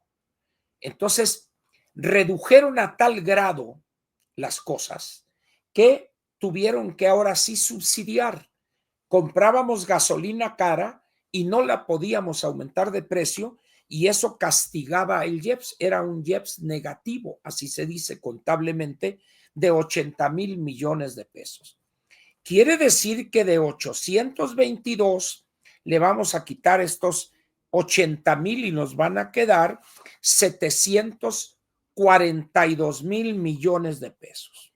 Entonces, redujeron a tal grado las cosas que tuvieron que ahora sí subsidiar. Comprábamos gasolina cara y no la podíamos aumentar de precio y eso castigaba el IEPS. Era un IEPS negativo, así se dice contablemente, de 80,000 millones de pesos. Quiere decir que de 822 le vamos a quitar estos 80,000 y nos van a quedar 742,000 millones de pesos.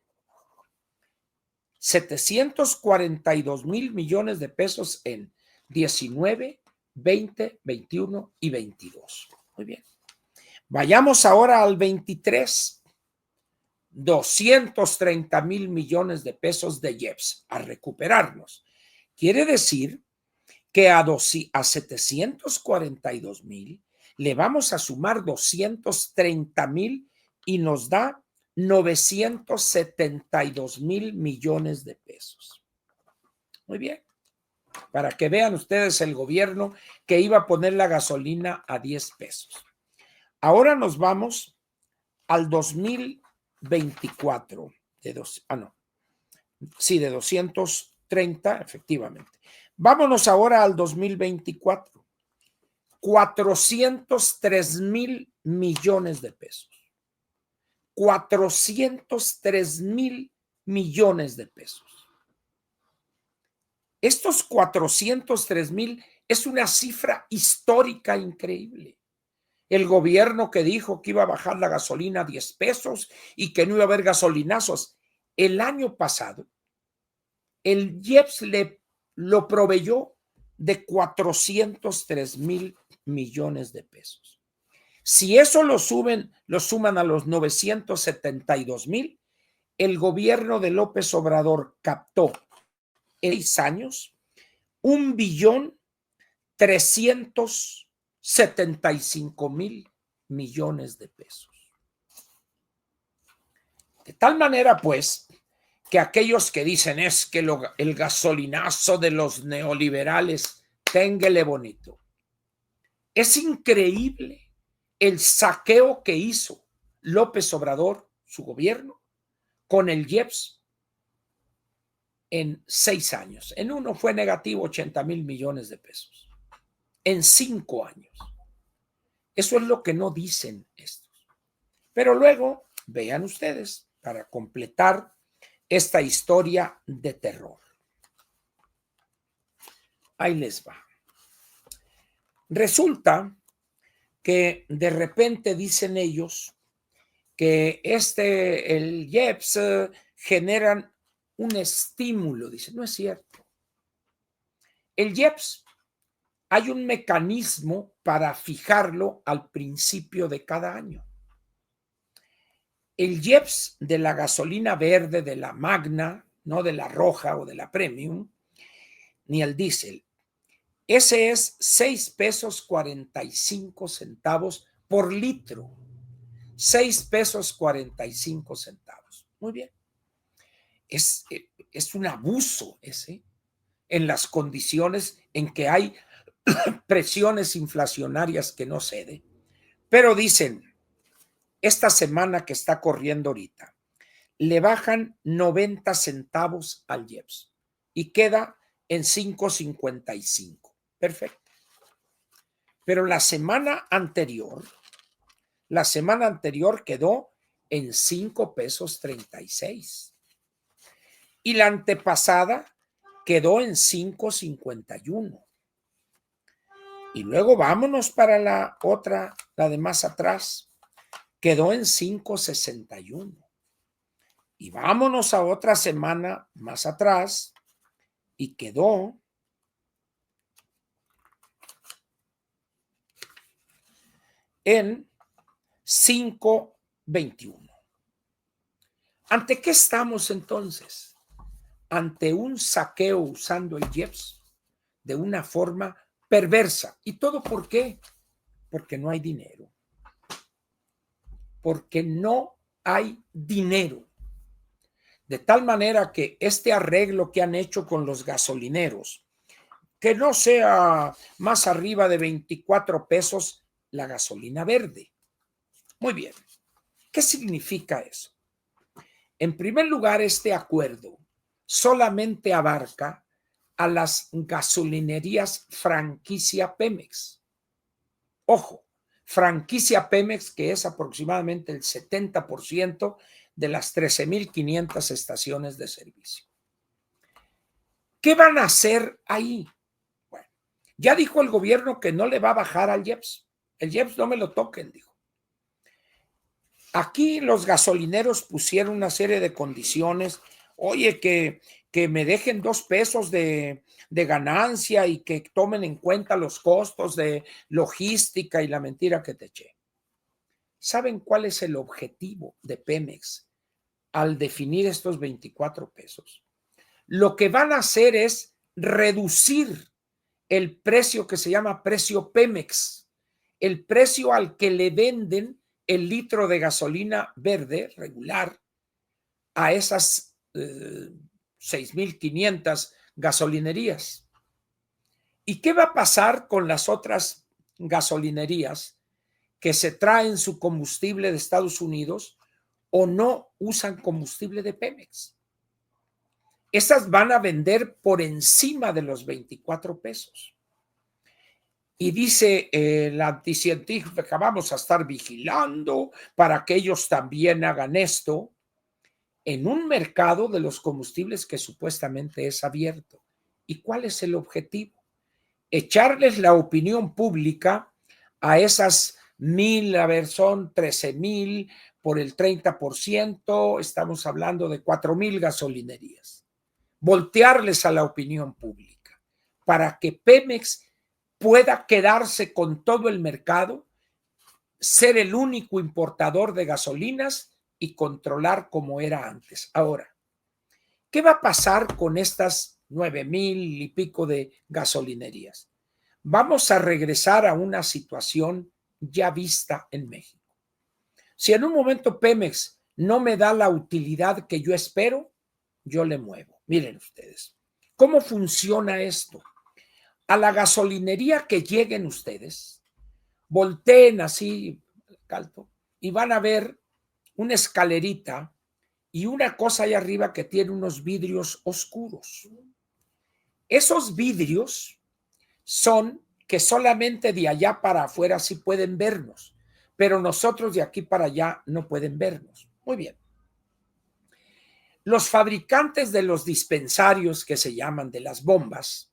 742,000 millones de pesos en 19, 20, 21 y 22. Muy bien. Vayamos ahora al 23. 230,000 millones de pesos de IEPS a recuperarnos. Quiere decir que a 742,000 le vamos a sumar 230,000 y nos da 972,000 millones de pesos. Muy bien. Para que vean ustedes el gobierno que iba a poner la gasolina a 10 pesos. Ahora nos vamos al 2024. De 230, efectivamente. Vámonos ahora al 2024. 403,000 millones de pesos. 403,000 millones de pesos. Estos 403,000 es una cifra histórica increíble. El gobierno que dijo que iba a bajar la gasolina a 10 pesos y que no iba a haber gasolinazos. El año pasado, el IEPS lo proveyó de 403,000 millones de pesos. Si eso lo suman a los 972,000, el gobierno de López Obrador captó en 6 años 1,375,000 millones de pesos. De tal manera, pues, que aquellos que dicen es que el gasolinazo de los neoliberales, téngale bonito. Es increíble el saqueo que hizo López Obrador, su gobierno, con el IEPS en 6 años. En uno fue negativo 80,000 millones de pesos. En 5 años. Eso es lo que no dicen estos. Pero luego, vean ustedes, para completar esta historia de terror. Ahí les va. Resulta que de repente dicen ellos que el IEPS generan un estímulo. Dicen, no es cierto. El IEPS, hay un mecanismo para fijarlo al principio de cada año. El IEPS de la gasolina verde, de la Magna, no de la roja o de la Premium, ni el diésel. Ese es 6 pesos 45 centavos por litro. 6 pesos 45 centavos. Muy bien. Es un abuso ese en las condiciones en que hay presiones inflacionarias que no ceden. Pero dicen, esta semana que está corriendo ahorita, le bajan 90 centavos al IEPS y queda en 5.55. Perfecto. Pero la semana anterior quedó en 5 pesos 36. Y la antepasada quedó en 5.51. Y luego vámonos para la otra, la de más atrás, quedó en 5.61. Y vámonos a otra semana más atrás y quedó en 5.21. ¿Ante qué estamos entonces? Ante un saqueo usando el IEPS de una forma perversa. ¿Y todo por qué? Porque no hay dinero. Porque no hay dinero. De tal manera que este arreglo que han hecho con los gasolineros, que no sea más arriba de 24 pesos la gasolina verde. Muy bien. ¿Qué significa eso? En primer lugar, este acuerdo solamente abarca a las gasolinerías franquicia Pemex. Ojo, franquicia Pemex, que es aproximadamente el 70% de las 13,500 estaciones de servicio. ¿Qué van a hacer ahí? Bueno, ya dijo el gobierno que no le va a bajar al IEPS. El IEPS no me lo toquen, dijo. Aquí los gasolineros pusieron una serie de condiciones. Oye, que me dejen 2 pesos de ganancia y que tomen en cuenta los costos de logística y la mentira que te eché. ¿Saben cuál es el objetivo de Pemex al definir estos 24 pesos? Lo que van a hacer es reducir el precio que se llama precio Pemex, el precio al que le venden el litro de gasolina verde regular a esas 6,500 gasolinerías. ¿Y qué va a pasar con las otras gasolinerías que se traen su combustible de Estados Unidos o no usan combustible de Pemex? Esas van a vender por encima de los 24 pesos. Y dice la anticientífica, vamos a estar vigilando para que ellos también hagan esto en un mercado de los combustibles que supuestamente es abierto. ¿Y cuál es el objetivo? Echarles la opinión pública a esas 1,000, a ver, son 13,000 por el 30%, estamos hablando de 4,000 gasolinerías. Voltearles a la opinión pública para que Pemex pueda quedarse con todo el mercado, ser el único importador de gasolinas y controlar como era antes. Ahora, ¿qué va a pasar con estas 9,000 y pico de gasolinerías? Vamos a regresar a una situación ya vista en México. Si en un momento Pemex no me da la utilidad que yo espero, yo le muevo. Miren ustedes, ¿cómo funciona esto? A la gasolinería que lleguen ustedes, volteen así, alto, y van a ver una escalerita y una cosa ahí arriba que tiene unos vidrios oscuros. Esos vidrios son que solamente de allá para afuera sí pueden vernos, pero nosotros de aquí para allá no pueden vernos. Muy bien. Los fabricantes de los dispensarios que se llaman de las bombas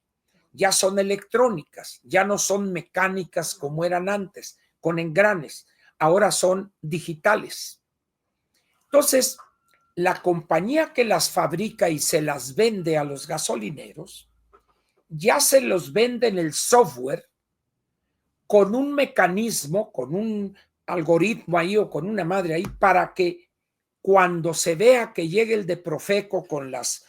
ya son electrónicas, ya no son mecánicas como eran antes, con engranes, ahora son digitales. Entonces, la compañía que las fabrica y se las vende a los gasolineros, ya se los vende en el software con un mecanismo, con un algoritmo ahí o con una madre ahí para que cuando se vea que llegue el de Profeco con las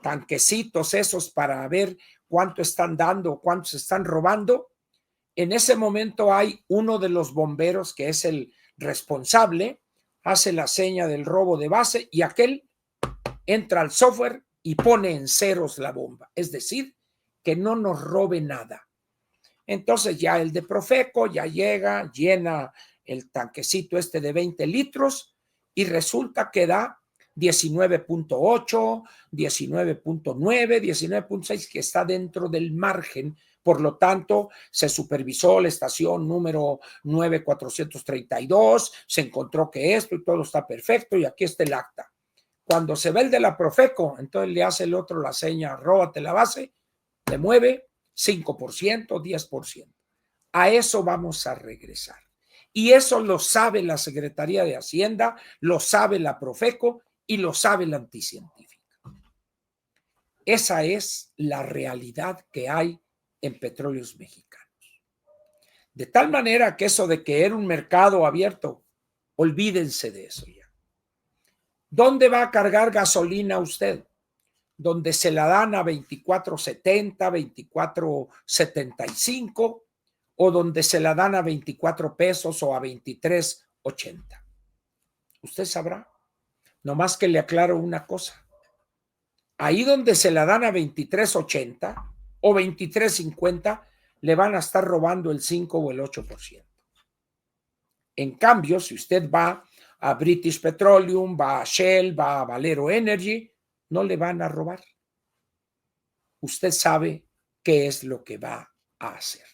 tanquecitos esos para ver cuánto están dando, cuánto se están robando, en ese momento hay uno de los bomberos que es el responsable, hace la seña del robo de base y aquel entra al software y pone en ceros la bomba, es decir, que no nos robe nada. Entonces ya el de Profeco ya llega, llena el tanquecito este de 20 litros y resulta que da 19.8, 19.9, 19.6, que está dentro del margen. Por lo tanto, se supervisó la estación número 9432, se encontró que esto y todo está perfecto y aquí está el acta. Cuando se ve el de la Profeco, entonces le hace el otro la seña, róbate la base, le mueve 5%, 10%. A eso vamos a regresar. Y eso lo sabe la Secretaría de Hacienda, lo sabe la Profeco y lo sabe la Anticientífica. Esa es la realidad que hay en Petróleos Mexicanos. De tal manera que eso de que era un mercado abierto, olvídense de eso ya. ¿Dónde va a cargar gasolina usted? Donde se la dan a 24.70, 24.75 o donde se la dan a 24 pesos o a 23.80. Usted sabrá. Nomás que le aclaro una cosa. Ahí donde se la dan a 23.80 o 23.50 le van a estar robando el 5 o el 8%. En cambio, si usted va a British Petroleum, va a Shell, va a Valero Energy, no le van a robar. Usted sabe qué es lo que va a hacer.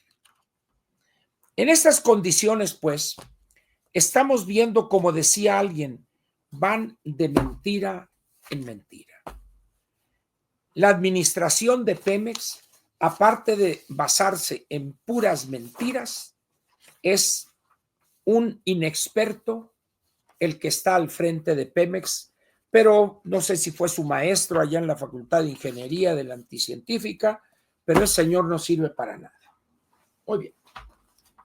En estas condiciones, pues, estamos viendo, como decía alguien, van de mentira en mentira. La administración de Pemex, aparte de basarse en puras mentiras, es un inexperto el que está al frente de Pemex, pero no sé si fue su maestro allá en la Facultad de Ingeniería de la Anticientífica, pero ese señor no sirve para nada. Muy bien.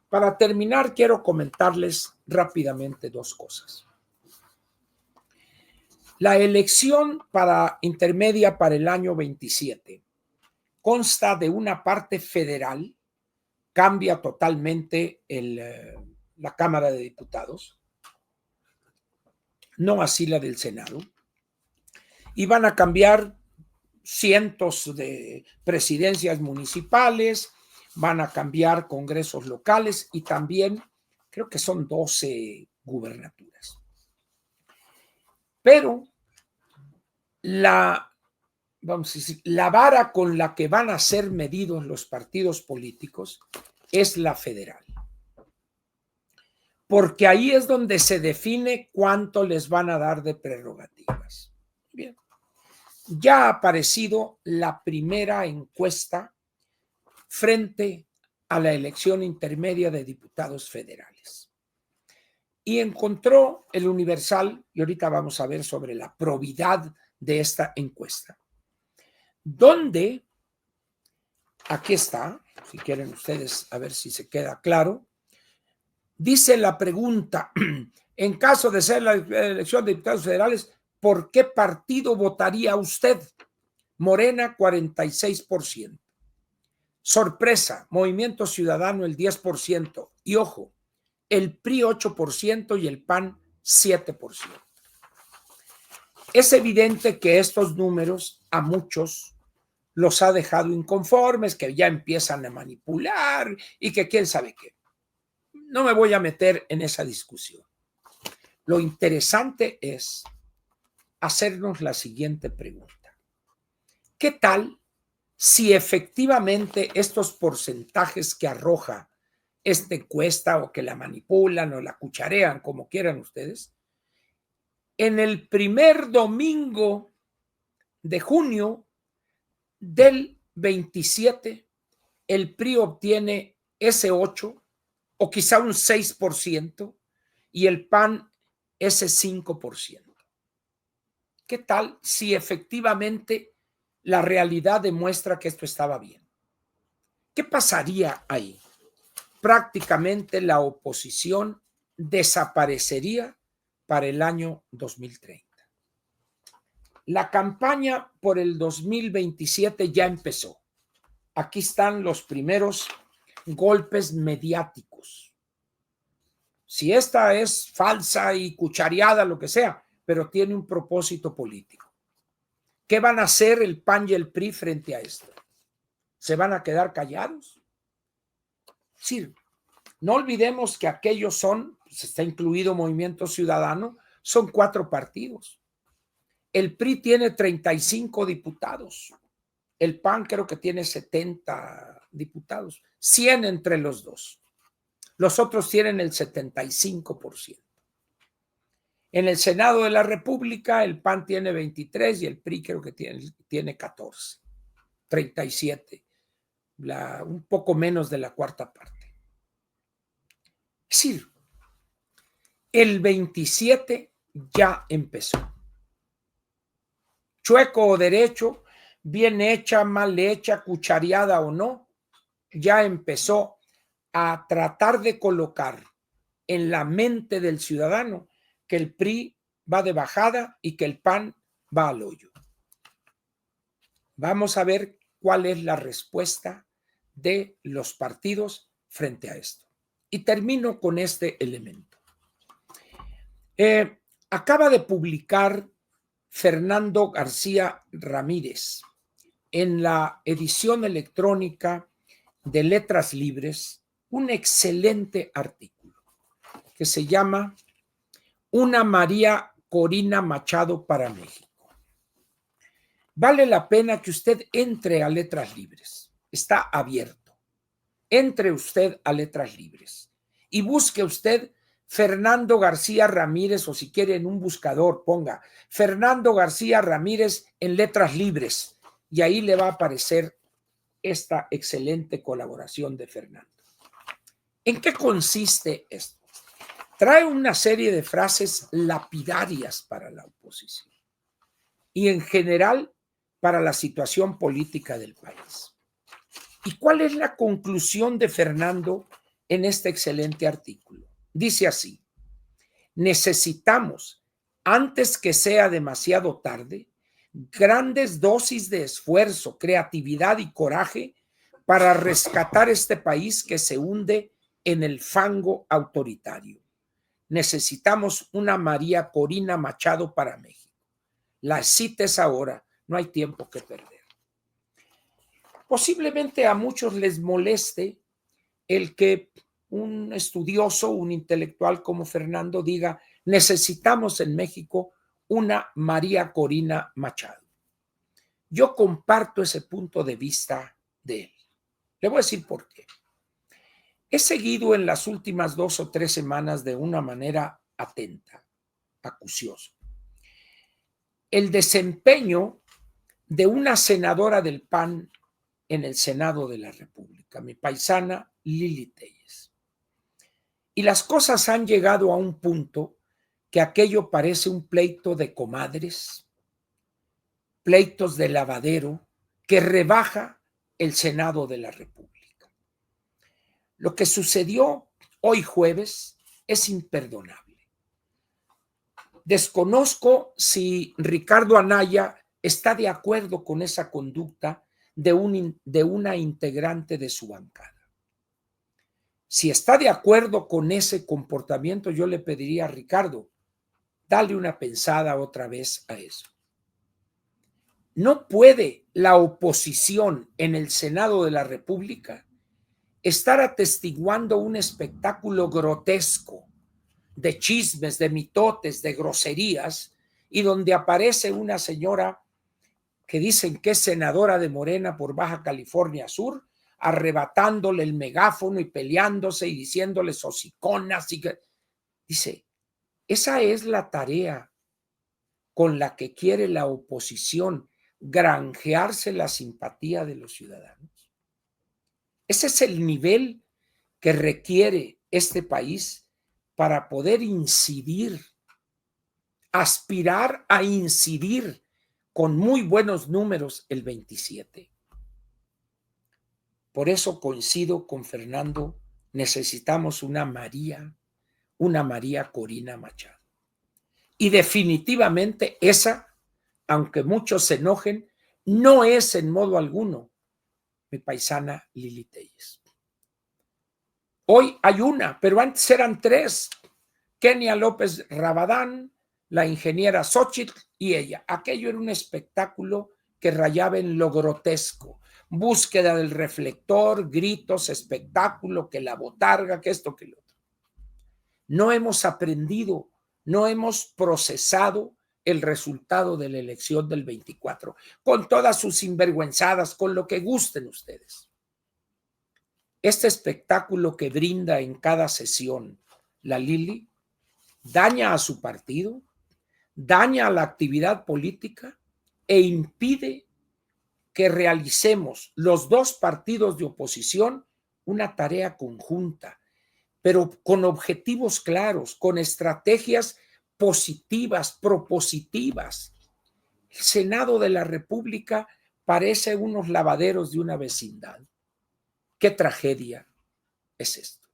Para terminar, quiero comentarles rápidamente dos cosas. La elección intermedia para el año 27 consta de una parte federal, cambia totalmente la Cámara de Diputados, no así la del Senado, y van a cambiar cientos de presidencias municipales, van a cambiar congresos locales y también creo que son 12 gubernaturas. Pero vamos a decir, la vara con la que van a ser medidos los partidos políticos es la federal. Porque ahí es donde se define cuánto les van a dar de prerrogativas. Bien. Ya ha aparecido la primera encuesta frente a la elección intermedia de diputados federales. Y encontró el Universal, y ahorita vamos a ver sobre la probidad de esta encuesta, donde Aquí está, si quieren ustedes a ver si se queda claro. Dice la pregunta, en caso de ser la elección de diputados federales, ¿por qué partido votaría usted? Morena, 46%. Sorpresa, Movimiento Ciudadano, el 10%. Y ojo, el PRI, 8% y el PAN, 7%. Es evidente que estos números a muchos los ha dejado inconformes, que ya empiezan a manipular y que quién sabe qué. No me voy a meter en esa discusión. Lo interesante es hacernos la siguiente pregunta. ¿Qué tal si efectivamente estos porcentajes que arroja esta encuesta o que la manipulan o la cucharean, como quieran ustedes, en el primer domingo de junio del 27, el PRI obtiene ese 8 o quizá un 6% y el PAN ese 5%? ¿Qué tal si efectivamente la realidad demuestra que esto estaba bien? ¿Qué pasaría ahí? Prácticamente la oposición desaparecería para el año 2030. La campaña por el 2027 ya empezó. Aquí están los primeros golpes mediáticos. Si esta es falsa y cuchareada, lo que sea, pero tiene un propósito político. ¿Qué van a hacer el PAN y el PRI frente a esto? ¿Se van a quedar callados? Sí, no olvidemos que aquellos son, pues está incluido Movimiento Ciudadano, son 4 partidos. El PRI tiene 35 diputados. El PAN creo que tiene 70 diputados, 100 entre los dos. Los otros tienen el 75%. En el Senado de la República, el PAN tiene 23 y el PRI creo que tiene 14, 37, un poco menos de la cuarta parte. Es decir, el 27 ya empezó. Chueco o derecho, bien hecha, mal hecha, cuchareada o no, ya empezó a tratar de colocar en la mente del ciudadano que el PRI va de bajada y que el PAN va al hoyo. Vamos a ver cuál es la respuesta de los partidos frente a esto. Y termino con este elemento. Acaba de publicar Fernando García Ramírez en la edición electrónica de Letras Libres un excelente artículo que se llama Una María Corina Machado para México. Vale la pena que usted entre a Letras Libres. Está abierto. Entre usted a Letras Libres y busque usted Fernando García Ramírez, o si quiere en un buscador ponga Fernando García Ramírez en Letras Libres y ahí le va a aparecer esta excelente colaboración de Fernando. ¿En qué consiste esto? Trae una serie de frases lapidarias para la oposición y en general para la situación política del país. ¿Y cuál es la conclusión de Fernando en este excelente artículo? Dice así: necesitamos, antes que sea demasiado tarde, grandes dosis de esfuerzo, creatividad y coraje para rescatar este país que se hunde en el fango autoritario. Necesitamos una María Corina Machado para México. La cita es ahora, no hay tiempo que perder. Posiblemente a muchos les moleste el que un estudioso, un intelectual como Fernando diga, necesitamos en México una María Corina Machado. Yo comparto ese punto de vista de él. Le voy a decir por qué. He seguido en las últimas 2 o 3 semanas de una manera atenta, acuciosa, el desempeño de una senadora del PAN en el Senado de la República, mi paisana Lili Téllez. Y las cosas han llegado a un punto que aquello parece un pleito de comadres, pleitos de lavadero, que rebaja el Senado de la República. Lo que sucedió hoy jueves es imperdonable. Desconozco si Ricardo Anaya está de acuerdo con esa conducta de una integrante de su bancada. Si está de acuerdo con ese comportamiento, yo le pediría a Ricardo, dale una pensada otra vez a eso. No puede la oposición en el Senado de la República estar atestiguando un espectáculo grotesco de chismes, de mitotes, de groserías, y donde aparece una señora que dicen que es senadora de Morena por Baja California Sur, arrebatándole el megáfono y peleándose y diciéndole hociconas. Dice, esa es la tarea con la que quiere la oposición, granjearse la simpatía de los ciudadanos. Ese es el nivel que requiere este país para poder incidir, aspirar a incidir con muy buenos números el 27. Por eso coincido con Fernando, necesitamos una María Corina Machado. Y definitivamente esa, aunque muchos se enojen, no es en modo alguno mi paisana Lili Téllez. Hoy hay una, pero antes eran tres. Kenia López Rabadán, la ingeniera Xóchitl y ella. Aquello era un espectáculo que rayaba en lo grotesco. Búsqueda del reflector, gritos, espectáculo, que la botarga, que esto, que lo otro. No hemos aprendido, no hemos procesado el resultado de la elección del 24, con todas sus sinvergüenzadas, con lo que gusten ustedes. Este espectáculo que brinda en cada sesión la Lili daña a su partido, daña a la actividad política e impide que realicemos los dos partidos de oposición una tarea conjunta, pero con objetivos claros, con estrategias positivas, propositivas. El Senado de la República parece unos lavaderos de una vecindad. ¿Qué tragedia es esto?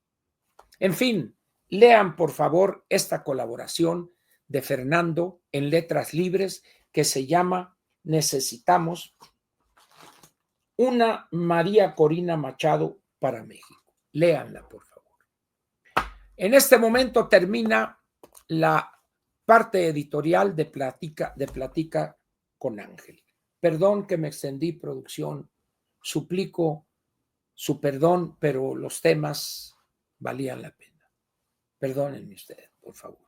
En fin, lean por favor esta colaboración de Fernando en Letras Libres que se llama Necesitamos una María Corina Machado para México. Léanla, por favor. En este momento termina la parte editorial de Platica con Ángel. Perdón que me extendí, producción. Suplico su perdón, pero los temas valían la pena. Perdónenme ustedes, por favor.